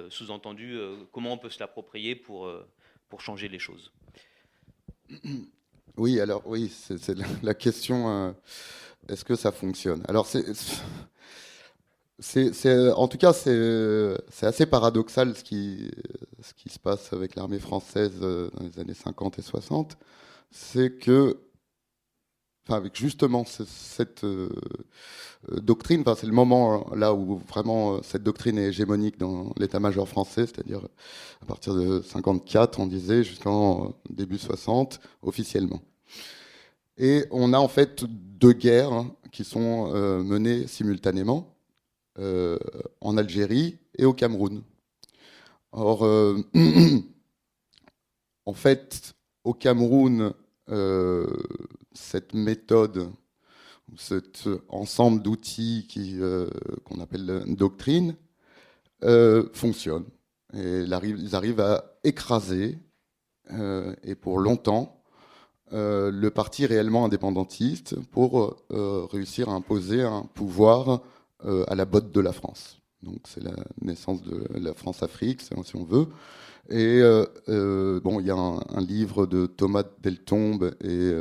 sous-entendu, comment on peut se l'approprier pour changer les choses. Oui, alors oui, c'est la question, est-ce que ça fonctionne ? Alors en tout cas, c'est assez paradoxal ce qui se passe avec l'armée française dans les années 50 et 60. C'est que, avec justement cette doctrine, c'est le moment là où vraiment cette doctrine est hégémonique dans l'état-major français, c'est-à-dire à partir de 54, on disait, jusqu'en début 60, officiellement. Et on a en fait deux guerres qui sont menées simultanément. En Algérie et au Cameroun. Or, en fait, au Cameroun, cette méthode, cet ensemble d'outils qu'on appelle doctrine, fonctionne. Et ils arrivent à écraser, et pour longtemps, le parti réellement indépendantiste pour réussir à imposer un pouvoir à la botte de la France. Donc c'est la naissance de la France-Afrique, si on veut. Et il y a un livre de Thomas Deltombe et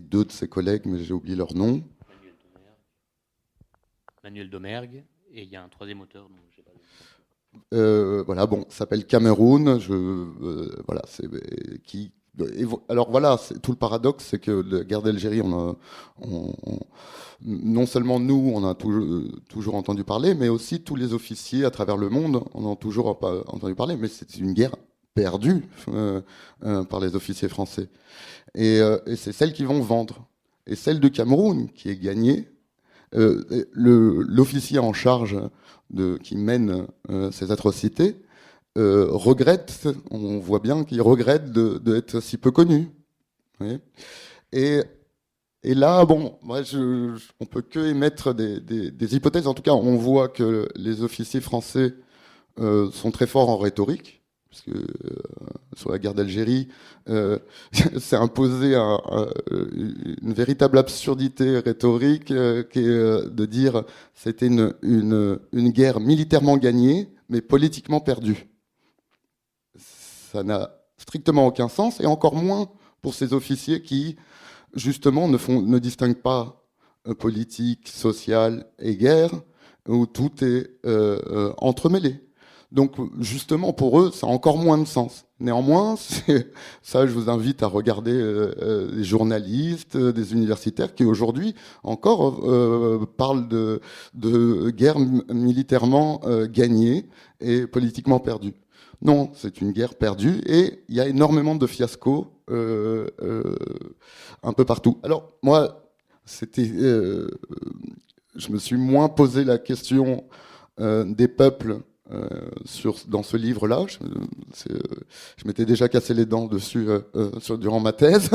deux de ses collègues, mais j'ai oublié leur nom. Manuel Domergue, et il y a un troisième auteur dont je sais pas. Ça s'appelle Cameroun. Alors voilà, tout le paradoxe, c'est que la guerre d'Algérie, non seulement nous, on a toujours entendu parler, mais aussi tous les officiers à travers le monde en ont toujours entendu parler. Mais c'est une guerre perdue par les officiers français. Et c'est celle qu'ils vont vendre. Et celle de Cameroun, qui est gagnée, l'officier en charge qui mène ces atrocités, regrette, on voit bien qu'il regrette d'être si peu connu. Oui. Et là, on peut que émettre des hypothèses. En tout cas, on voit que les officiers français sont très forts en rhétorique, parce que sur la guerre d'Algérie, c'est imposé une véritable absurdité rhétorique, qui est de dire c'était une guerre militairement gagnée, mais politiquement perdue. Ça n'a strictement aucun sens, et encore moins pour ces officiers qui, justement, ne distinguent pas politique, sociale et guerre, où tout est entremêlé. Donc justement, pour eux, ça a encore moins de sens. Néanmoins, ça, je vous invite à regarder les journalistes, des universitaires qui aujourd'hui encore parlent de guerre militairement gagnée et politiquement perdue. Non, c'est une guerre perdue et il y a énormément de fiascos un peu partout. Alors moi, je me suis moins posé la question des peuples dans ce livre-là. Je m'étais déjà cassé les dents dessus durant ma thèse,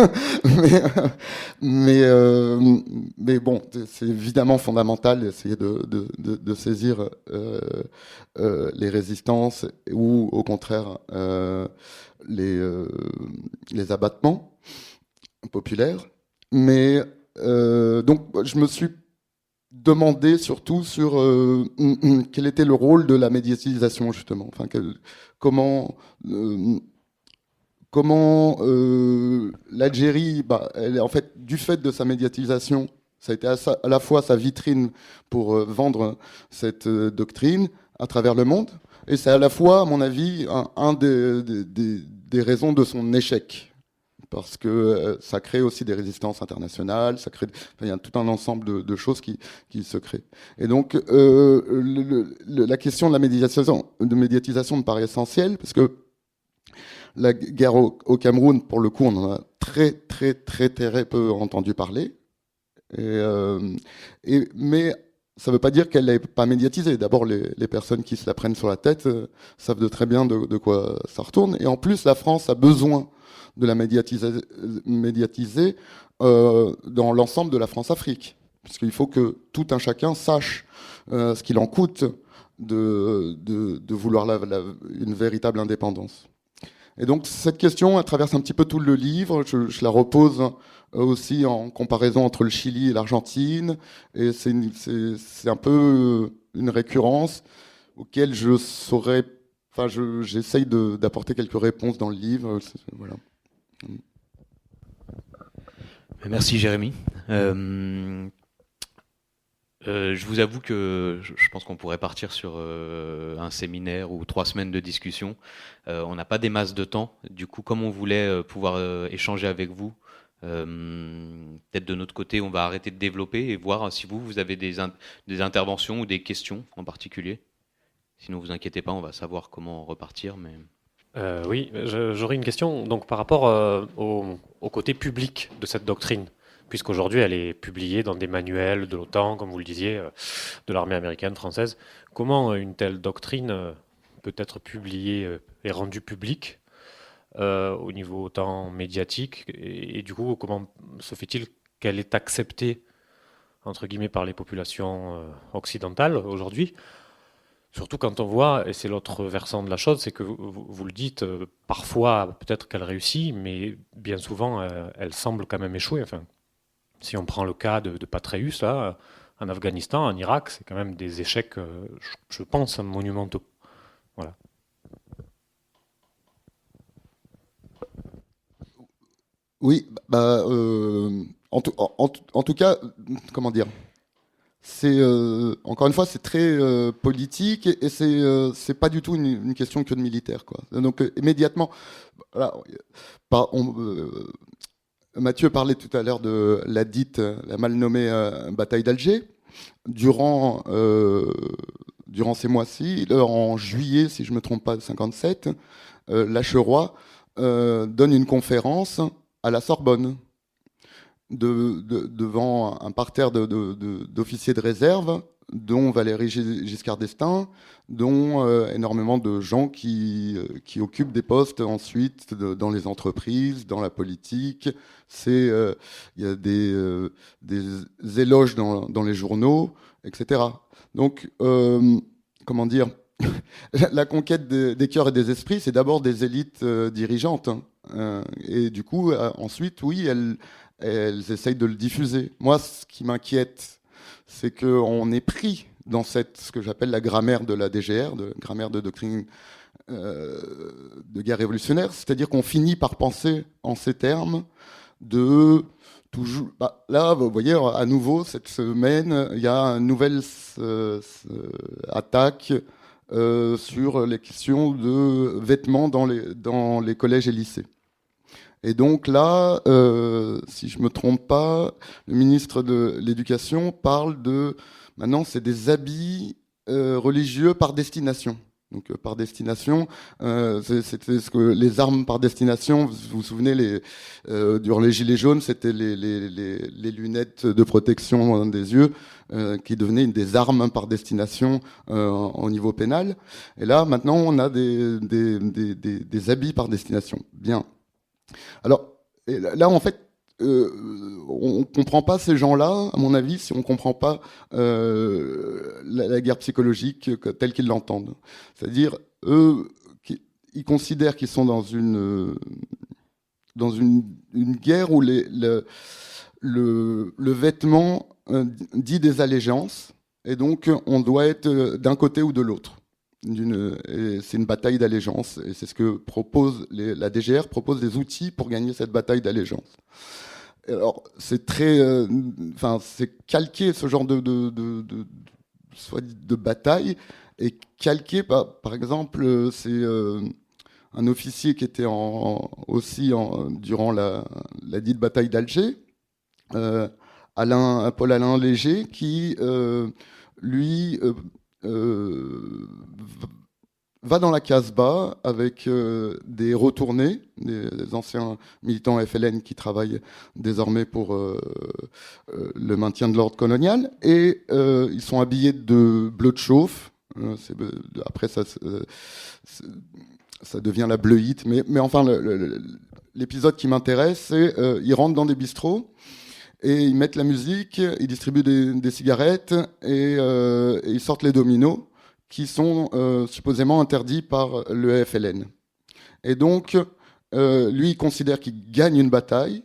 mais bon, c'est évidemment fondamental d'essayer de saisir les résistances ou au contraire les abattements populaires. Mais donc je me suis demandé surtout sur quel était le rôle de la médiatisation justement. Enfin, comment l'Algérie, en fait, du fait de sa médiatisation, ça a été à la fois sa vitrine pour vendre cette doctrine à travers le monde, et c'est à la fois, à mon avis, un des raisons de son échec. Parce que ça crée aussi des résistances internationales, il y a tout un ensemble de choses qui se créent. Et donc, la question de la médiatisation me paraît essentielle, parce que la guerre au Cameroun, pour le coup, on en a très peu entendu parler. Mais ça ne veut pas dire qu'elle n'est pas médiatisée. D'abord, les personnes qui se la prennent sur la tête savent de très bien de quoi ça retourne. Et en plus, la France a besoin de la médiatiser dans l'ensemble de la France-Afrique. Parce qu'il faut que tout un chacun sache ce qu'il en coûte de vouloir une véritable indépendance. Et donc cette question, elle traverse un petit peu tout le livre. Je la repose aussi en comparaison entre le Chili et l'Argentine. Et c'est un peu une récurrence auquel j'essaye d'apporter quelques réponses dans le livre. Voilà. Merci Jérémy. Je vous avoue que je pense qu'on pourrait partir sur un séminaire ou 3 semaines de discussion. On n'a pas des masses de temps. Du coup, comme on voulait pouvoir échanger avec vous, peut-être de notre côté, on va arrêter de développer et voir si vous avez des interventions ou des questions en particulier. Sinon, vous inquiétez pas, on va savoir comment repartir. Mais... Oui, j'aurais une question donc, par rapport au côté public de cette doctrine, puisqu'aujourd'hui elle est publiée dans des manuels de l'OTAN, comme vous le disiez, de l'armée américaine, française. Comment une telle doctrine peut être publiée et rendue publique au niveau autant médiatique et du coup, comment se fait-il qu'elle est acceptée entre guillemets par les populations occidentales aujourd'hui ? Surtout quand on voit, et c'est l'autre versant de la chose, c'est que vous le dites, parfois peut-être qu'elle réussit, mais bien souvent elle semble quand même échouer. Enfin, si on prend le cas de Patréus, là, en Afghanistan, en Irak, c'est quand même des échecs, je pense, monumentaux. Voilà. Oui, en tout cas, comment dire ? C'est encore une fois, c'est très politique et c'est pas du tout une question que de militaire, quoi. Donc immédiatement, voilà, Mathieu parlait tout à l'heure de la mal nommée bataille d'Alger. Durant ces mois-ci, en juillet, si je me trompe pas, 57, Lacheroy donne une conférence à la Sorbonne. Devant un parterre d'officiers de réserve, dont Valéry Giscard d'Estaing, dont énormément de gens qui occupent des postes ensuite dans les entreprises, dans la politique. Il y a des éloges dans les journaux, etc. Donc, comment dire, la conquête des cœurs et des esprits, c'est d'abord des élites dirigeantes. Et du coup, ensuite, oui, elles essayent de le diffuser. Moi, ce qui m'inquiète, c'est qu'on est pris dans ce que j'appelle la grammaire de la DGR, grammaire de doctrine de guerre révolutionnaire, c'est-à-dire qu'on finit par penser en ces termes de toujours. Là, vous voyez, à nouveau, cette semaine, il y a une nouvelle attaque sur les questions de vêtements dans les collèges et lycées. Et donc là, si je me trompe pas, le ministre de l'Éducation parle de, maintenant c'est des habits religieux par destination. Donc par destination, c'était ce que les armes par destination. Vous vous souvenez, durant les Gilets jaunes, c'était les lunettes de protection des yeux qui devenaient des armes par destination au niveau pénal. Et là, maintenant, on a des habits par destination. Bien. Alors là, en fait, on comprend pas ces gens-là, à mon avis, si on comprend pas la guerre psychologique telle qu'ils l'entendent. C'est-à-dire, eux, ils considèrent qu'ils sont dans une guerre où le vêtement dit des allégeances, et donc on doit être d'un côté ou de l'autre. C'est une bataille d'allégeance, et c'est ce que la DGR propose des outils pour gagner cette bataille d'allégeance. Alors, c'est c'est calqué, ce genre de bataille, et calqué, par exemple, c'est un officier qui était durant la dite bataille d'Alger, Paul-Alain Léger, qui, lui, va dans la Casbah avec des retournés, des anciens militants FLN qui travaillent désormais pour le maintien de l'ordre colonial, et ils sont habillés de bleu de chauffe. Après, ça devient la bleuite, mais enfin, l'épisode qui m'intéresse, c'est ils rentrent dans des bistrots et ils mettent la musique, ils distribuent des cigarettes et ils sortent les dominos, qui sont supposément interdits par le FLN. Et donc, lui, il considère qu'il gagne une bataille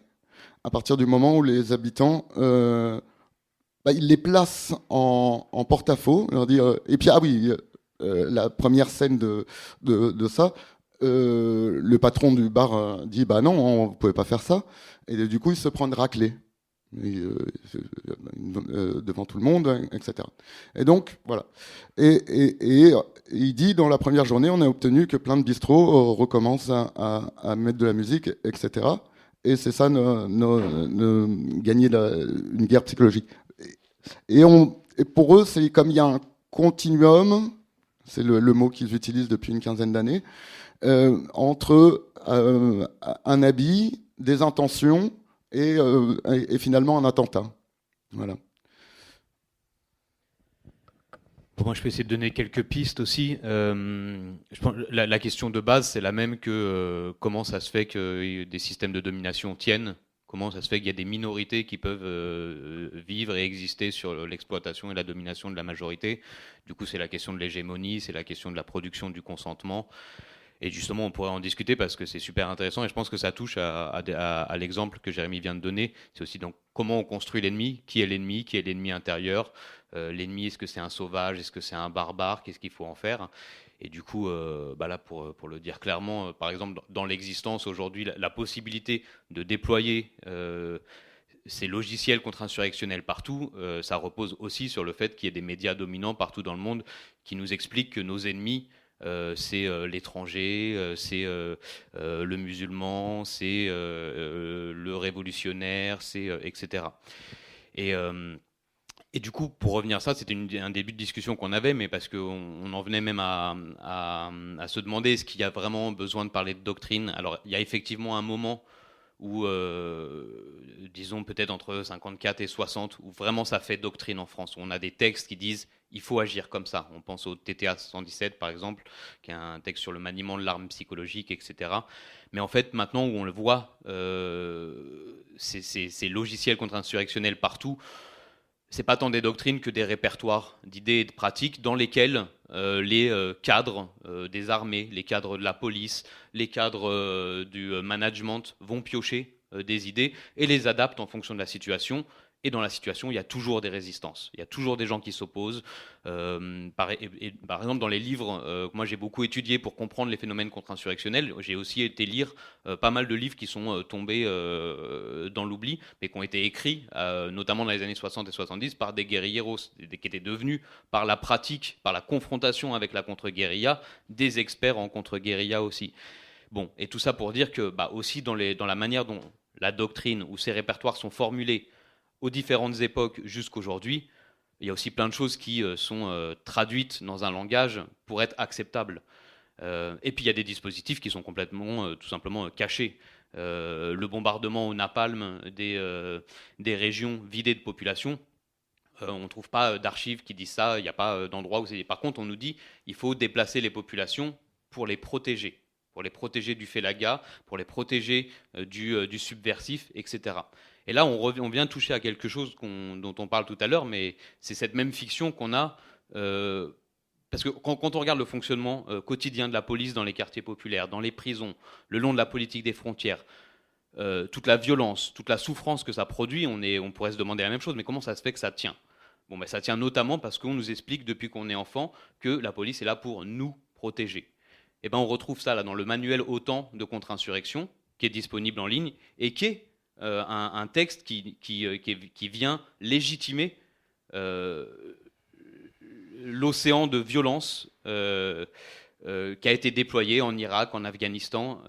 à partir du moment où les habitants, il les place en porte-à-faux, leur dire, et puis, ah oui, la première scène de ça, le patron du bar dit, bah non, on ne pouvait pas faire ça, et du coup, il se prend une raclée. Devant tout le monde, etc. Et donc, voilà. Et il dit, dans la première journée, on a obtenu que plein de bistrots recommencent à mettre de la musique, etc. Et c'est ça, gagner une guerre psychologique. Et pour eux, c'est comme il y a un continuum, c'est le mot qu'ils utilisent depuis une quinzaine d'années, entre un habit, des intentions, et finalement un attentat. Voilà. Pour moi, je peux essayer de donner quelques pistes aussi. Je pense la question de base, c'est la même que comment ça se fait que des systèmes de domination tiennent, comment ça se fait qu'il y a des minorités qui peuvent vivre et exister sur l'exploitation et la domination de la majorité. Du coup, c'est la question de l'hégémonie, c'est la question de la production du consentement. Et justement, on pourrait en discuter parce que c'est super intéressant et je pense que ça touche à l'exemple que Jérémy vient de donner. C'est aussi donc comment on construit l'ennemi, qui est l'ennemi intérieur. L'ennemi, est-ce que c'est un sauvage, est-ce que c'est un barbare, qu'est-ce qu'il faut en faire? Et du coup, là, pour le dire clairement, par exemple, dans l'existence aujourd'hui, la possibilité de déployer ces logiciels contre-insurrectionnels partout, ça repose aussi sur le fait qu'il y ait des médias dominants partout dans le monde qui nous expliquent que nos ennemis, c'est l'étranger, c'est le musulman, c'est le révolutionnaire, c'est etc. Et du coup, pour revenir à ça, c'était un début de discussion qu'on avait, mais parce qu'on en venait même à se demander est-ce qu'il y a vraiment besoin de parler de doctrine. Alors, il y a effectivement un moment où, disons peut-être entre 54 et 60, où vraiment ça fait doctrine en France, où on a des textes qui disent il faut agir comme ça. On pense au TTA 117 par exemple, qui est un texte sur le maniement de l'arme psychologique, etc. Mais en fait, maintenant où on le voit, ces logiciels contre-insurrectionnels partout, c'est pas tant des doctrines que des répertoires d'idées et de pratiques dans lesquels les cadres des armées, les cadres de la police, les cadres du management vont piocher des idées et les adaptent en fonction de la situation Et dans la situation, il y a toujours des résistances, il y a toujours des gens qui s'opposent. Par exemple, dans les livres que moi j'ai beaucoup étudiés pour comprendre les phénomènes contre-insurrectionnels, j'ai aussi été lire pas mal de livres qui sont tombés dans l'oubli, mais qui ont été écrits, notamment dans les années 60 et 70, par des guérilleros, qui étaient devenus, par la pratique, par la confrontation avec la contre-guérilla, des experts en contre-guérilla aussi. Bon, et tout ça pour dire que aussi dans la manière dont la doctrine ou ces répertoires sont formulés, aux différentes époques jusqu'aujourd'hui, il y a aussi plein de choses qui sont traduites dans un langage pour être acceptables. Et puis il y a des dispositifs qui sont complètement, tout simplement cachés. Le bombardement au napalm des régions vidées de population, on ne trouve pas d'archives qui disent ça, il n'y a pas d'endroit où c'est... Par contre, on nous dit qu'il faut déplacer les populations pour les protéger du félaga, pour les protéger du subversif, etc. Et là, on vient toucher à quelque chose dont on parle tout à l'heure, mais c'est cette même fiction qu'on a, parce que quand on regarde le fonctionnement quotidien de la police dans les quartiers populaires, dans les prisons, le long de la politique des frontières, toute la violence, toute la souffrance que ça produit, on pourrait se demander la même chose, mais comment ça se fait que ça tient ? Bon, ça tient notamment parce qu'on nous explique depuis qu'on est enfant que la police est là pour nous protéger. Et on retrouve ça là dans le manuel OTAN de contre-insurrection, qui est disponible en ligne, et qui est un texte qui vient légitimer l'océan de violence qui a été déployé en Irak, en Afghanistan,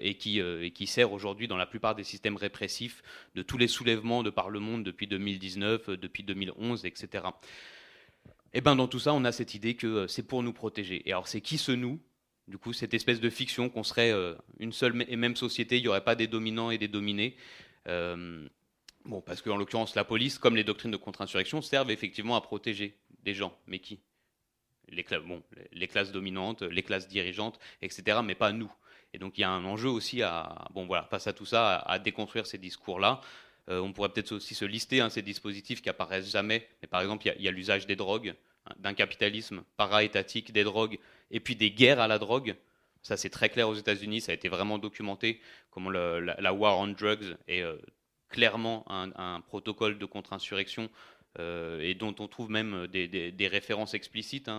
et qui sert aujourd'hui dans la plupart des systèmes répressifs de tous les soulèvements de par le monde depuis 2019, depuis 2011, etc. Et dans tout ça, on a cette idée que c'est pour nous protéger. Et alors, c'est qui ce nous ? Du coup, cette espèce de fiction qu'on serait une seule et même société, il n'y aurait pas des dominants et des dominés. Parce qu'en l'occurrence, la police, comme les doctrines de contre-insurrection, servent effectivement à protéger des gens. Mais qui ? Les classes dominantes, les classes dirigeantes, etc., mais pas nous. Et donc, il y a un enjeu aussi face à tout ça, à déconstruire ces discours-là. On pourrait peut-être aussi se lister ces dispositifs qui apparaissent jamais. Mais par exemple, il y a l'usage des drogues, d'un capitalisme para-étatique, des drogues, et puis des guerres à la drogue. Ça, c'est très clair aux États-Unis, ça a été vraiment documenté, comment la war on drugs est clairement un protocole de contre-insurrection, et dont on trouve même des références explicites,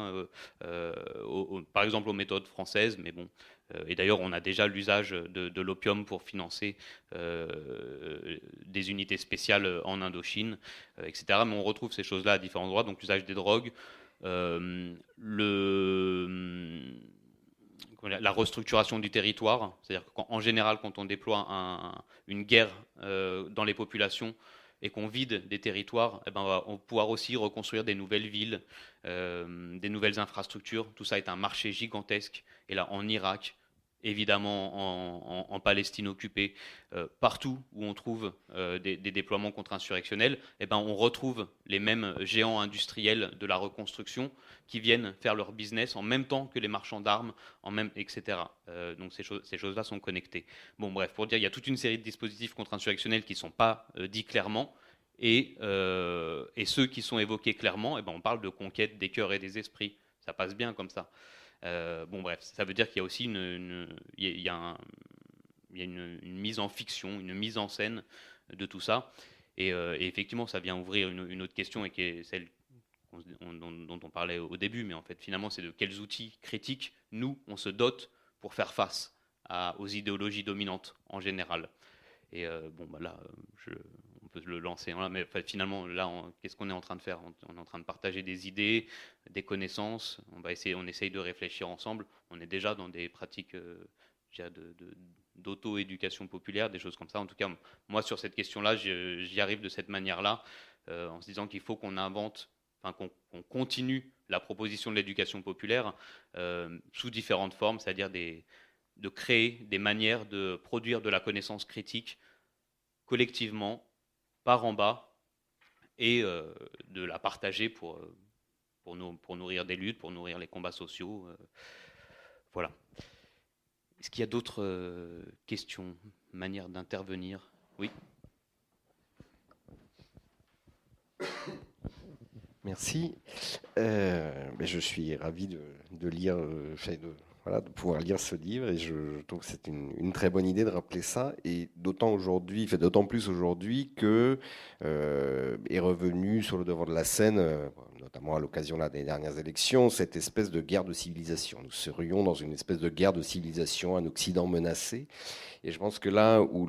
par exemple aux méthodes françaises, mais bon. Et d'ailleurs, on a déjà l'usage de l'opium pour financer des unités spéciales en Indochine, etc. Mais on retrouve ces choses-là à différents endroits, donc l'usage des drogues, la restructuration du territoire, c'est-à-dire qu'en général, quand on déploie une guerre dans les populations et qu'on vide des territoires, on va pouvoir aussi reconstruire des nouvelles villes, des nouvelles infrastructures. Tout ça est un marché gigantesque. Et là, en Irak, évidemment en Palestine occupée, partout où on trouve des déploiements contre-insurrectionnels, on retrouve les mêmes géants industriels de la reconstruction qui viennent faire leur business en même temps que les marchands d'armes, etc. Donc ces choses-là sont connectées. Bon, bref, pour dire, il y a toute une série de dispositifs contre-insurrectionnels qui ne sont pas dits clairement, et ceux qui sont évoqués clairement, on parle de conquête des cœurs et des esprits. Ça passe bien comme ça. Bref, ça veut dire qu'il y a aussi une mise en fiction, une mise en scène de tout ça. Et effectivement, ça vient ouvrir une autre question, et qui est celle dont on parlait au début, mais en fait, finalement, c'est de quels outils critiques, nous, on se dote pour faire face aux idéologies dominantes en général. Et là, on peut le lancer. Mais finalement, là, qu'est-ce qu'on est en train de faire ? On est en train de partager des idées, des connaissances. On essaye de réfléchir ensemble. On est déjà dans des pratiques d'auto-éducation populaire, des choses comme ça. En tout cas, moi, sur cette question-là, j'y arrive de cette manière-là, en se disant qu'il faut qu'on invente, qu'on continue la proposition de l'éducation populaire sous différentes formes, c'est-à-dire de créer des manières de produire de la connaissance critique collectivement, par en bas, et de la partager pour nourrir des luttes, pour nourrir les combats sociaux. Voilà. Est-ce qu'il y a d'autres questions, manières d'intervenir ? Oui. Merci. Je suis ravi de lire, voilà, de pouvoir lire ce livre, et je trouve que c'est une très bonne idée de rappeler ça, et d'autant plus aujourd'hui que est revenu sur le devant de la scène, notamment à l'occasion des dernières élections, cette espèce de guerre de civilisation. Nous serions dans une espèce de guerre de civilisation, un Occident menacé. Et je pense que là où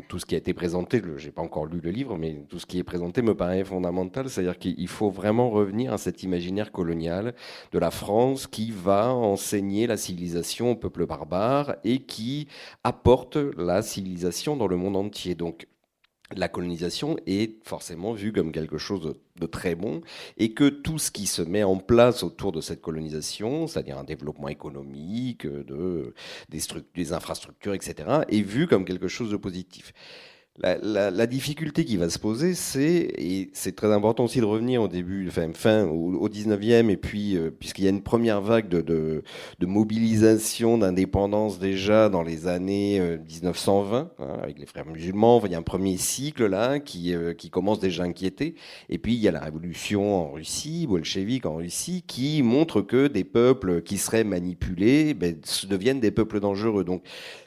tout ce qui a été présenté, je n'ai pas encore lu le livre, mais tout ce qui est présenté me paraît fondamental, c'est-à-dire qu'il faut vraiment revenir à cet imaginaire colonial de la France qui va enseigner la civilisation au peuple barbare et qui apporte la civilisation dans le monde entier. Donc, la colonisation est forcément vue comme quelque chose de très bon, et que tout ce qui se met en place autour de cette colonisation, c'est-à-dire un développement économique, des infrastructures, etc., est vu comme quelque chose de positif. La difficulté qui va se poser, et c'est très important aussi de revenir au début, au 19e, et puis puisqu'il y a une première vague de mobilisation d'indépendance déjà dans les années 1920, hein, avec les frères musulmans, il y a un premier cycle là qui commence déjà à inquiéter, et puis il y a la révolution en Russie, bolchevique en Russie, qui montre que des peuples qui seraient manipulés deviennent des peuples dangereux. Donc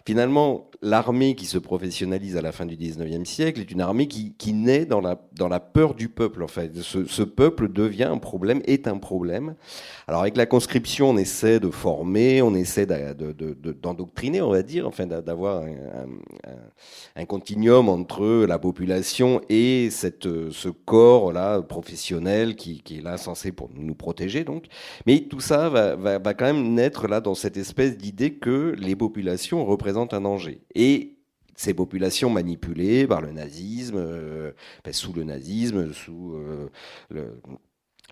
finalement, l'armée qui se professionnalise à la fin du 19e siècle est une armée qui naît dans la peur du peuple. En fait. Ce peuple devient un problème, est un problème. Alors avec la conscription, on essaie de former, on essaie d'endoctriner, on va dire, enfin d'avoir un continuum entre la population et ce corps-là professionnel qui est là censé pour nous protéger. Donc. Mais tout ça va quand même naître là dans cette espèce d'idée que les populations représentent un danger. Et ces populations manipulées par le nazisme, sous le nazisme, sous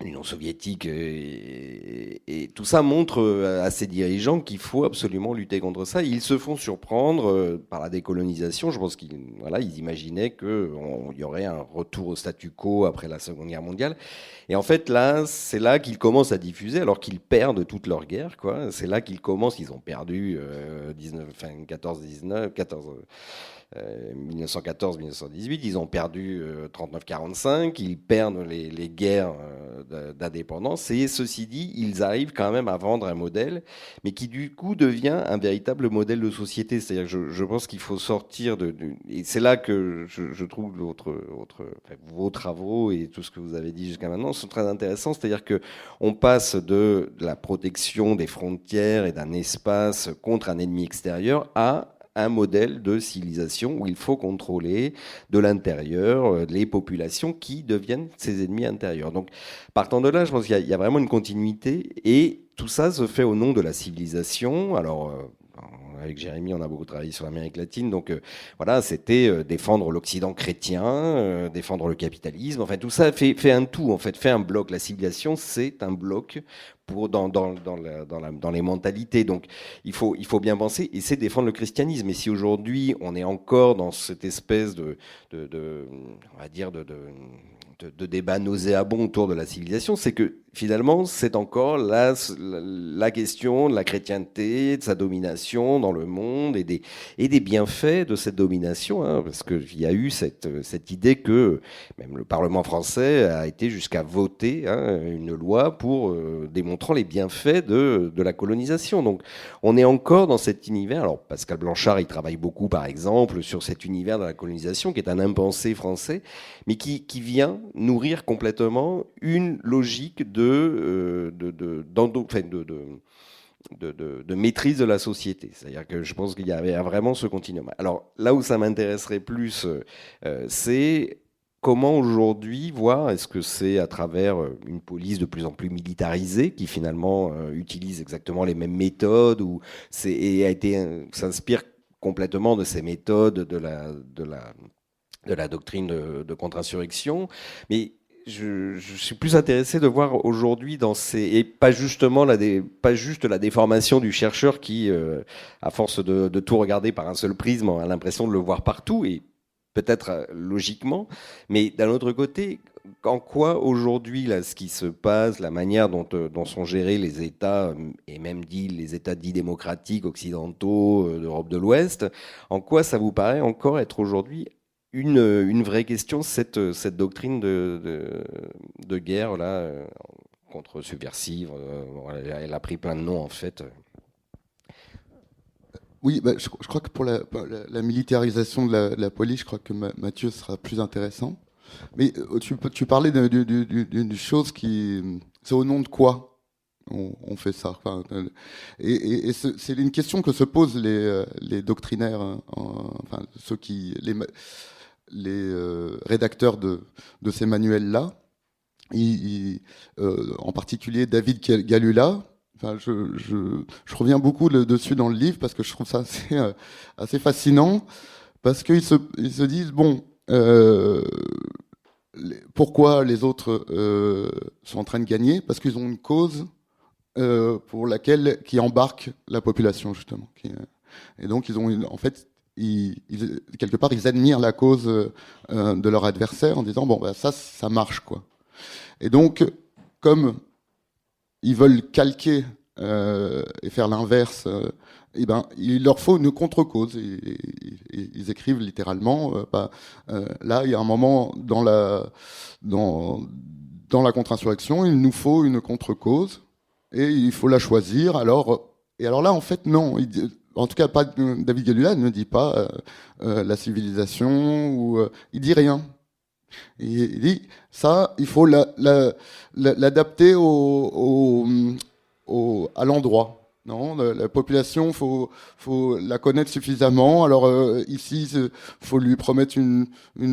l'Union soviétique, et tout ça montre à ces dirigeants qu'il faut absolument lutter contre ça. Ils se font surprendre par la décolonisation. Je pense qu'ils imaginaient qu'il y aurait un retour au statu quo après la Seconde Guerre mondiale. Et en fait, c'est là qu'ils commencent à diffuser, alors qu'ils perdent toute leur guerre, quoi. C'est là qu'ils commencent, ils ont perdu 1914-1918, ils ont perdu 39-45, ils perdent les guerres d'indépendance, et ceci dit, ils arrivent quand même à vendre un modèle, mais qui du coup devient un véritable modèle de société. C'est-à-dire que je pense qu'il faut sortir et c'est là que je trouve vos travaux et tout ce que vous avez dit jusqu'à maintenant sont très intéressants. C'est-à-dire que on passe de la protection des frontières et d'un espace contre un ennemi extérieur à un modèle de civilisation où il faut contrôler de l'intérieur les populations qui deviennent ses ennemis intérieurs. Donc, partant de là, je pense qu'il y a vraiment une continuité, et tout ça se fait au nom de la civilisation. Alors, avec Jérémy, on a beaucoup travaillé sur l'Amérique latine, donc c'était défendre l'Occident chrétien, défendre le capitalisme, enfin tout ça fait un tout, en fait, fait un bloc. La civilisation, c'est un bloc dans les mentalités. Donc il faut bien penser, et c'est défendre le christianisme. Et si aujourd'hui on est encore dans cette espèce de débat nauséabond autour de la civilisation, c'est que finalement c'est encore la question de la chrétienté, de sa domination dans le monde, et des bienfaits de cette domination, hein, parce qu'il y a eu cette idée que même le Parlement français a été jusqu'à voter une loi pour démontrant les bienfaits de la colonisation. Donc on est encore dans cet univers. Alors Pascal Blanchard, il travaille beaucoup par exemple sur cet univers de la colonisation qui est un impensé français, mais qui vient nourrir complètement une logique de maîtrise de la société. C'est-à-dire que je pense qu'il y avait vraiment ce continuum. Alors là où ça m'intéresserait plus, c'est comment aujourd'hui voir, est-ce que c'est à travers une police de plus en plus militarisée qui finalement utilise exactement les mêmes méthodes, ou s'inspire complètement de ces méthodes de la doctrine de contre-insurrection, mais je suis plus intéressé de voir aujourd'hui et pas juste la déformation du chercheur qui, à force de tout regarder par un seul prisme, a l'impression de le voir partout, et peut-être logiquement, mais d'un autre côté, en quoi aujourd'hui, là, ce qui se passe, la manière dont sont gérés les États, et même les États dits démocratiques occidentaux d'Europe de l'Ouest, en quoi ça vous paraît encore être aujourd'hui une vraie question, cette doctrine de guerre là, contre-subversive, elle a pris plein de noms en fait. Oui, je crois que pour la militarisation de la police, je crois que Mathieu sera plus intéressant. Mais tu parlais d'une chose qui... C'est au nom de quoi on fait ça. Enfin, et c'est une question que se posent les doctrinaires, hein, enfin, les rédacteurs de ces manuels-là. En particulier David Galula. Enfin, je reviens beaucoup dessus dans le livre parce que je trouve ça assez fascinant, parce qu'ils se disent, bon, pourquoi les autres sont en train de gagner? Parce qu'ils ont une cause qui embarque la population, justement. Et donc, en fait, quelque part, ils admirent la cause de leur adversaire en disant, bon, bah, ça marche, quoi. Et donc, comme ils veulent calquer et faire l'inverse, eh ben, il leur faut une contre-cause. Ils écrivent littéralement, là, il y a un moment dans la contre-insurrection, il nous faut une contre-cause et il faut la choisir. Alors là, en fait, non. En tout cas, David Galula ne dit pas la civilisation, ou il dit rien. Il dit ça, il faut l'adapter à l'endroit. Non, la population, faut la connaître suffisamment. Alors ici, faut lui promettre une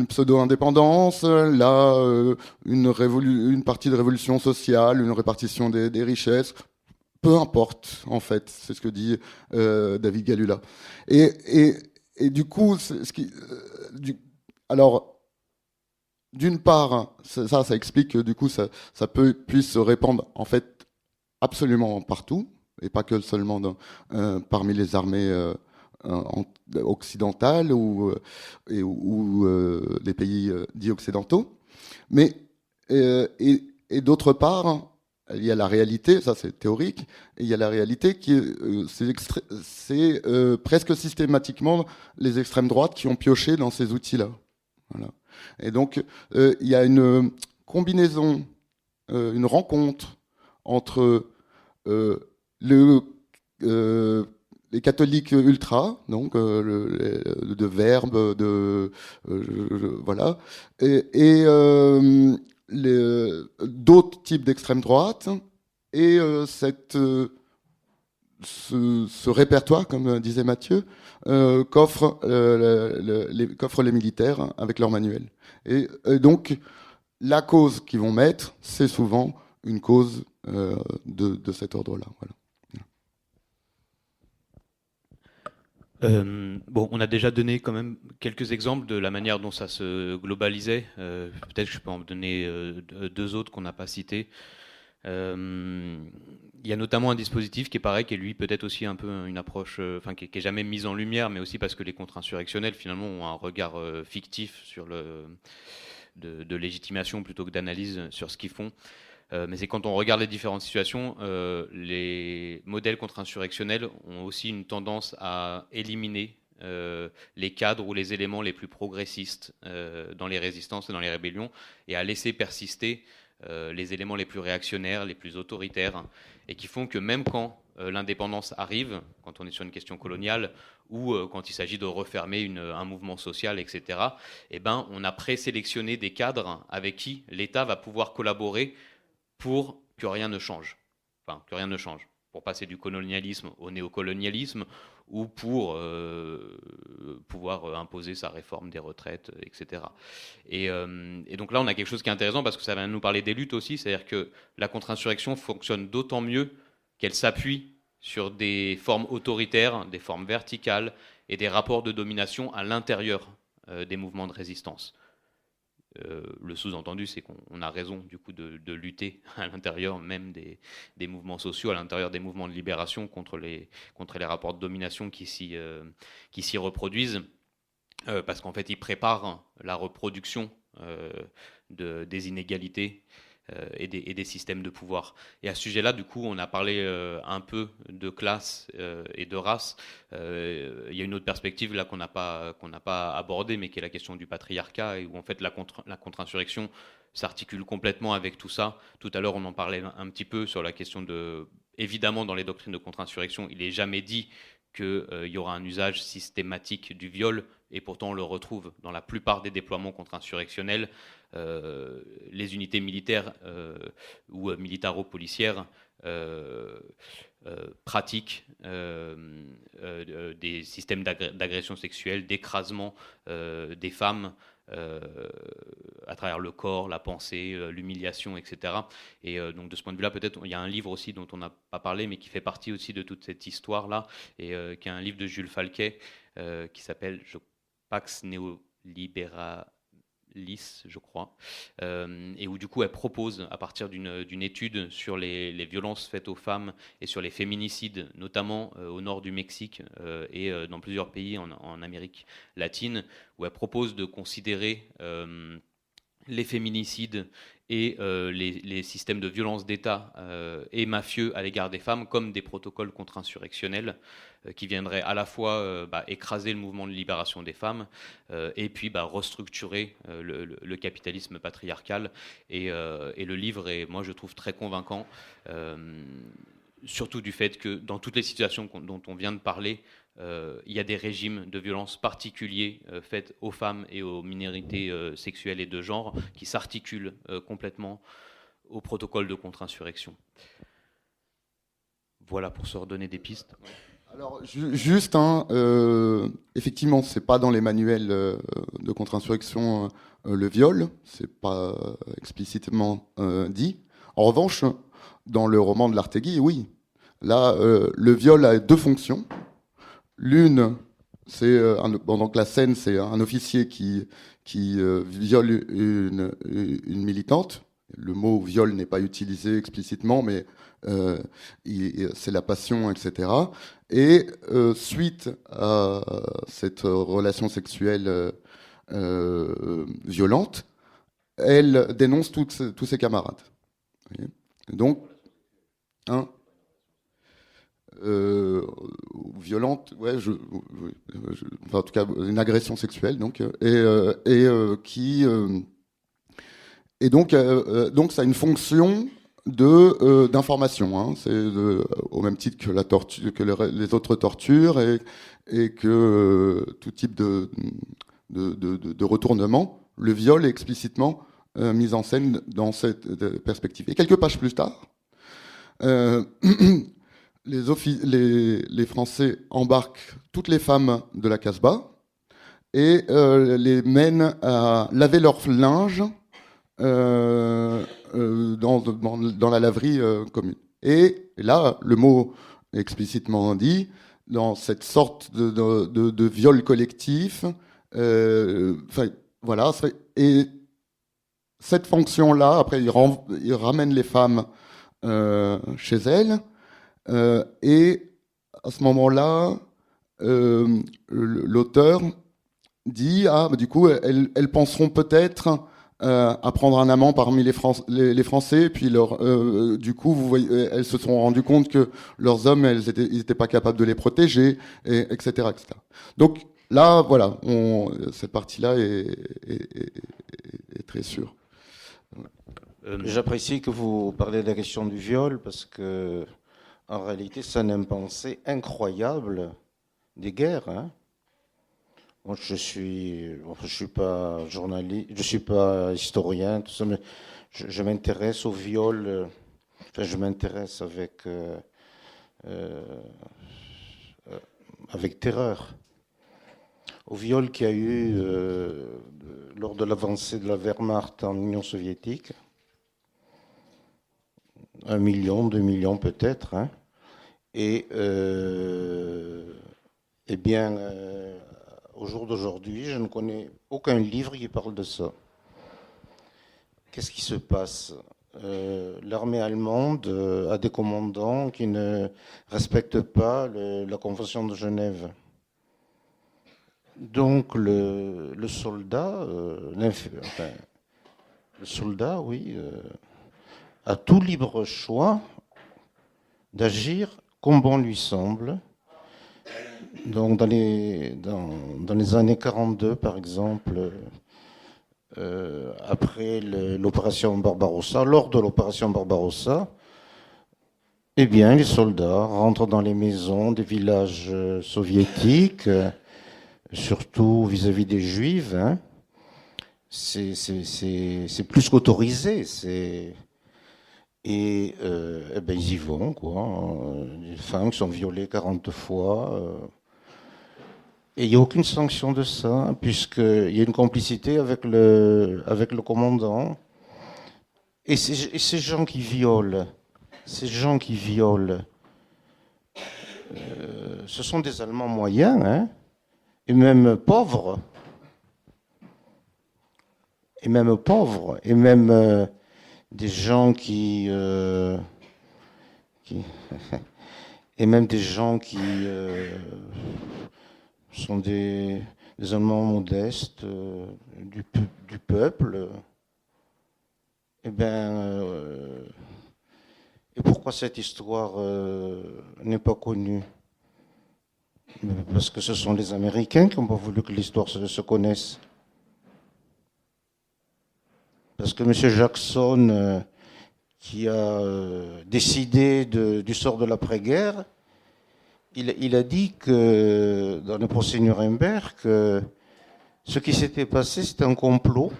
pseudo-indépendance. Là, une partie de révolution sociale, une répartition des richesses. Peu importe, en fait, c'est ce que dit David Galula. Et du coup, alors. D'une part, ça explique que du coup, ça puisse se répandre en fait absolument partout, et pas que seulement parmi les armées occidentales ou les pays dits occidentaux. Mais et d'autre part, il y a la réalité, ça c'est théorique, et il y a la réalité qui c'est presque systématiquement les extrêmes droites qui ont pioché dans ces outils-là. Voilà. Et donc, il y a une combinaison, une rencontre entre les catholiques ultra, donc de Verbe, voilà, et d'autres types d'extrême droite, et ce répertoire, comme disait Mathieu, qu'offrent les militaires avec leur manuel. Et donc, la cause qu'ils vont mettre, c'est souvent une cause de cet ordre-là. Voilà. Bon, on a déjà donné quand même quelques exemples de la manière dont ça se globalisait. Peut-être que je peux en donner deux autres qu'on n'a pas cités. Il y a notamment un dispositif qui est pareil, qui est lui peut-être aussi un peu une approche, qui est jamais mise en lumière, mais aussi parce que les contre-insurrectionnels finalement ont un regard fictif sur de légitimation plutôt que d'analyse sur ce qu'ils font. Mais c'est quand on regarde les différentes situations, les modèles contre-insurrectionnels ont aussi une tendance à éliminer les cadres ou les éléments les plus progressistes dans les résistances et dans les rébellions, et à laisser persister les éléments les plus réactionnaires, les plus autoritaires, et qui font que même quand l'indépendance arrive, quand on est sur une question coloniale, ou quand il s'agit de refermer un mouvement social, etc., eh ben, on a présélectionné des cadres avec qui l'État va pouvoir collaborer pour que rien ne change. Enfin, que rien ne change. Pour passer du colonialisme au néocolonialisme, ou pour pouvoir imposer sa réforme des retraites, etc. Et donc là, on a quelque chose qui est intéressant parce que ça va nous parler des luttes aussi, c'est-à-dire que la contre-insurrection fonctionne d'autant mieux qu'elle s'appuie sur des formes autoritaires, des formes verticales et des rapports de domination à l'intérieur des mouvements de résistance. Le sous-entendu, c'est qu'on a raison du coup de lutter à l'intérieur même des mouvements sociaux, à l'intérieur des mouvements de libération contre les rapports de domination qui s'y reproduisent, parce qu'en fait, ils préparent la reproduction des inégalités et des systèmes de pouvoir. Et à ce sujet-là, du coup, on a parlé un peu de classe et de race. Il y a une autre perspective là qu'on n'a pas abordée, mais qui est la question du patriarcat, et où en fait la contre-insurrection s'articule complètement avec tout ça. Tout à l'heure, on en parlait un petit peu sur la question de... Évidemment, dans les doctrines de contre-insurrection, il n'est jamais dit qu'il y aura un usage systématique du viol, et pourtant on le retrouve dans la plupart des déploiements contre-insurrectionnels. Les unités militaires ou militaro-policières pratiquent des systèmes d'agression sexuelle, d'écrasement des femmes à travers le corps, la pensée, l'humiliation, etc. Et donc de ce point de vue-là, peut-être il y a un livre aussi dont on n'a pas parlé, mais qui fait partie aussi de toute cette histoire-là, et qui est un livre de Jules Falquet qui s'appelle Pax Neoliberalis, je crois, et où du coup elle propose, à partir d'une étude sur les violences faites aux femmes et sur les féminicides, notamment au nord du Mexique et dans plusieurs pays en Amérique latine, où elle propose de considérer les féminicides et les systèmes de violence d'État et mafieux à l'égard des femmes comme des protocoles contre-insurrectionnels qui viendraient à la fois écraser le mouvement de libération des femmes et puis restructurer le capitalisme patriarcal. Et le livre est, moi je trouve, très convaincant, surtout du fait que dans toutes les situations dont on vient de parler, il y a des régimes de violence particuliers faits aux femmes et aux minorités sexuelles et de genre qui s'articulent complètement au protocole de contre-insurrection. Voilà pour se redonner des pistes. Alors, juste, effectivement, c'est pas dans les manuels de contre-insurrection le viol, c'est pas explicitement dit. En revanche, dans le roman de Lartegui, oui. Là, le viol a deux fonctions. L'une, c'est donc la scène, c'est un officier qui viole une militante. Le mot viol n'est pas utilisé explicitement, mais c'est la passion, etc. Et suite à cette relation sexuelle violente, elle dénonce tous ses camarades. Vous voyez ? Donc, violente, ouais, enfin, en tout cas une agression sexuelle, donc, et donc ça a une fonction d'information, c'est au même titre que la torture, que les autres tortures et que tout type de retournement. Le viol est explicitement mis en scène dans cette perspective. Et quelques pages plus tard, les Français embarquent toutes les femmes de la Casbah et les mènent à laver leur linge dans la laverie commune. Et là, le mot est explicitement dit, dans cette sorte de viol collectif, voilà, et cette fonction-là, après, ils ramènent les femmes chez elles, et à ce moment-là, l'auteur dit, du coup, elles penseront peut-être à prendre un amant parmi les Français, et puis du coup, vous voyez, elles se sont rendues compte que leurs hommes, ils étaient pas capables de les protéger, etc., etc. Donc là, voilà, cette partie-là est très sûre. J'apprécie que vous parlez de la question du viol, parce que en réalité, c'est une impensée incroyable des guerres, hein. Moi, je suis pas journaliste, je suis pas historien, tout ça, mais je m'intéresse au viol. Enfin, je m'intéresse avec terreur au viol qu'il y a eu lors de l'avancée de la Wehrmacht en Union soviétique. 1 million, 2 millions peut-être, hein. Et bien. Au jour d'aujourd'hui, je ne connais aucun livre qui parle de ça. Qu'est-ce qui se passe ? L'armée allemande a des commandants qui ne respectent pas la Convention de Genève. Donc le soldat, oui, a tout libre choix d'agir comme bon lui semble. Donc dans les années 42, par exemple, après l'opération Barbarossa, lors de l'opération Barbarossa, Eh bien, les soldats rentrent dans les maisons des villages soviétiques, surtout vis-à-vis des Juifs. Hein. C'est plus qu'autorisé. Et ben, ils y vont, quoi. Des femmes qui sont violées 40 fois. Et il n'y a aucune sanction de ça, puisqu'il y a une complicité avec le commandant. Et ces gens qui violent, ce sont des Allemands moyens, hein, et même pauvres. Et même des gens qui sont des Allemands modestes du peuple. Eh bien, et pourquoi cette histoire n'est pas connue? Parce que ce sont les Américains qui n'ont pas voulu que l'histoire se connaisse. Parce que M. Jackson, qui a décidé du sort de l'après-guerre, il a dit que dans le procès Nuremberg, que ce qui s'était passé, c'était un complot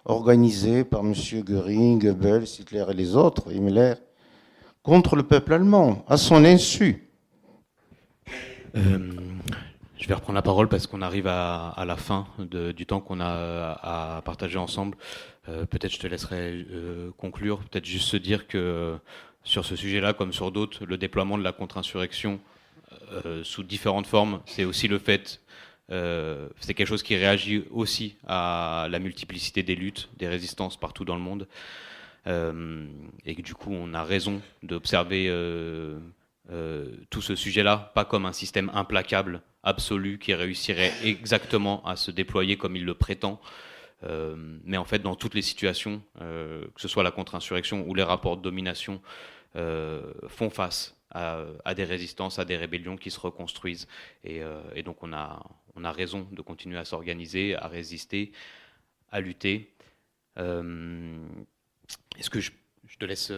organisé par M. Göring, Goebbels, Hitler et les autres, Himmler, contre le peuple allemand, à son insu. Je vais reprendre la parole parce qu'on arrive à la fin du temps qu'on a à partager ensemble. Peut-être je te laisserai conclure, peut-être juste se dire que sur ce sujet-là, comme sur d'autres, le déploiement de la contre-insurrection sous différentes formes, c'est aussi le fait, c'est quelque chose qui réagit aussi à la multiplicité des luttes, des résistances partout dans le monde. Et que du coup, on a raison d'observer tout ce sujet-là, pas comme un système implacable, absolu, qui réussirait exactement à se déployer comme il le prétend, mais en fait, dans toutes les situations, que ce soit la contre-insurrection ou les rapports de domination, font face à des résistances, à des rébellions qui se reconstruisent. Et donc, on a raison de continuer à s'organiser, à résister, à lutter. Est-ce que je te laisse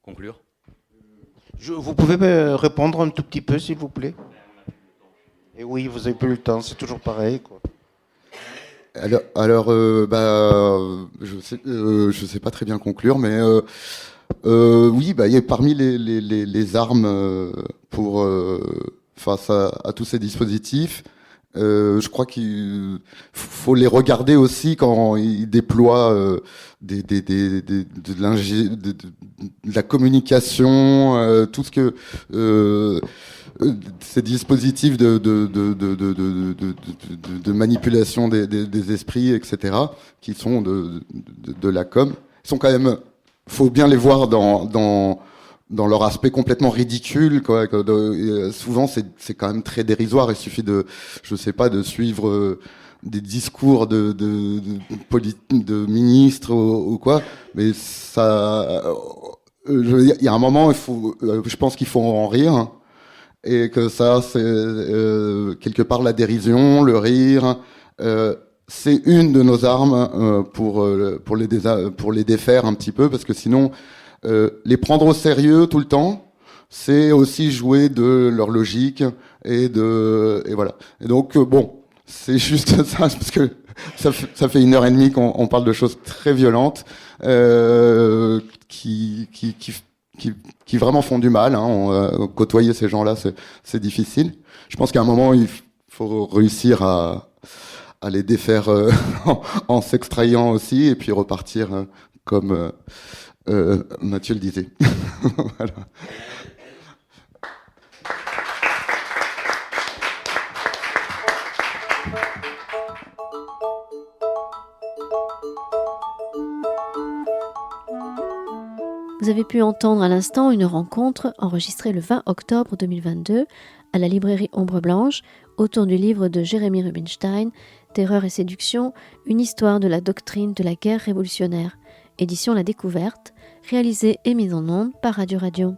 conclure ? Vous pouvez me répondre un tout petit peu, s'il vous plaît? Et oui, vous avez plus le temps, c'est toujours pareil, quoi. Alors, je sais pas très bien conclure, mais oui, il y a parmi les armes pour face à tous ces dispositifs. Je crois qu'il faut les regarder aussi quand ils déploient de la communication, tout ce que ces dispositifs de manipulation des esprits, etc., qui sont de la com, sont quand même, faut bien les voir dans leur aspect complètement ridicule, quoi. Souvent, c'est quand même très dérisoire. Il suffit de suivre des discours de ministres ou quoi, mais ça, il y a un moment, je pense qu'il faut en rire, et que ça, c'est quelque part la dérision, le rire. C'est une de nos armes pour les défaire un petit peu, parce que sinon, les prendre au sérieux tout le temps, c'est aussi jouer de leur logique et voilà. Et donc bon, c'est juste ça, parce que ça fait 1h30 qu'on parle de choses très violentes qui vraiment font du mal. Côtoyer ces gens-là, c'est difficile. Je pense qu'à un moment, il faut réussir à les défaire en s'extrayant aussi, et puis repartir comme Mathieu le disait. Voilà. Vous avez pu entendre à l'instant une rencontre enregistrée le 20 octobre 2022 à la librairie Ombre Blanche autour du livre de Jérémy Rubinstein, Terreur et séduction, une histoire de la doctrine de la guerre révolutionnaire, édition La Découverte, réalisée et mise en onde par Radio Radio.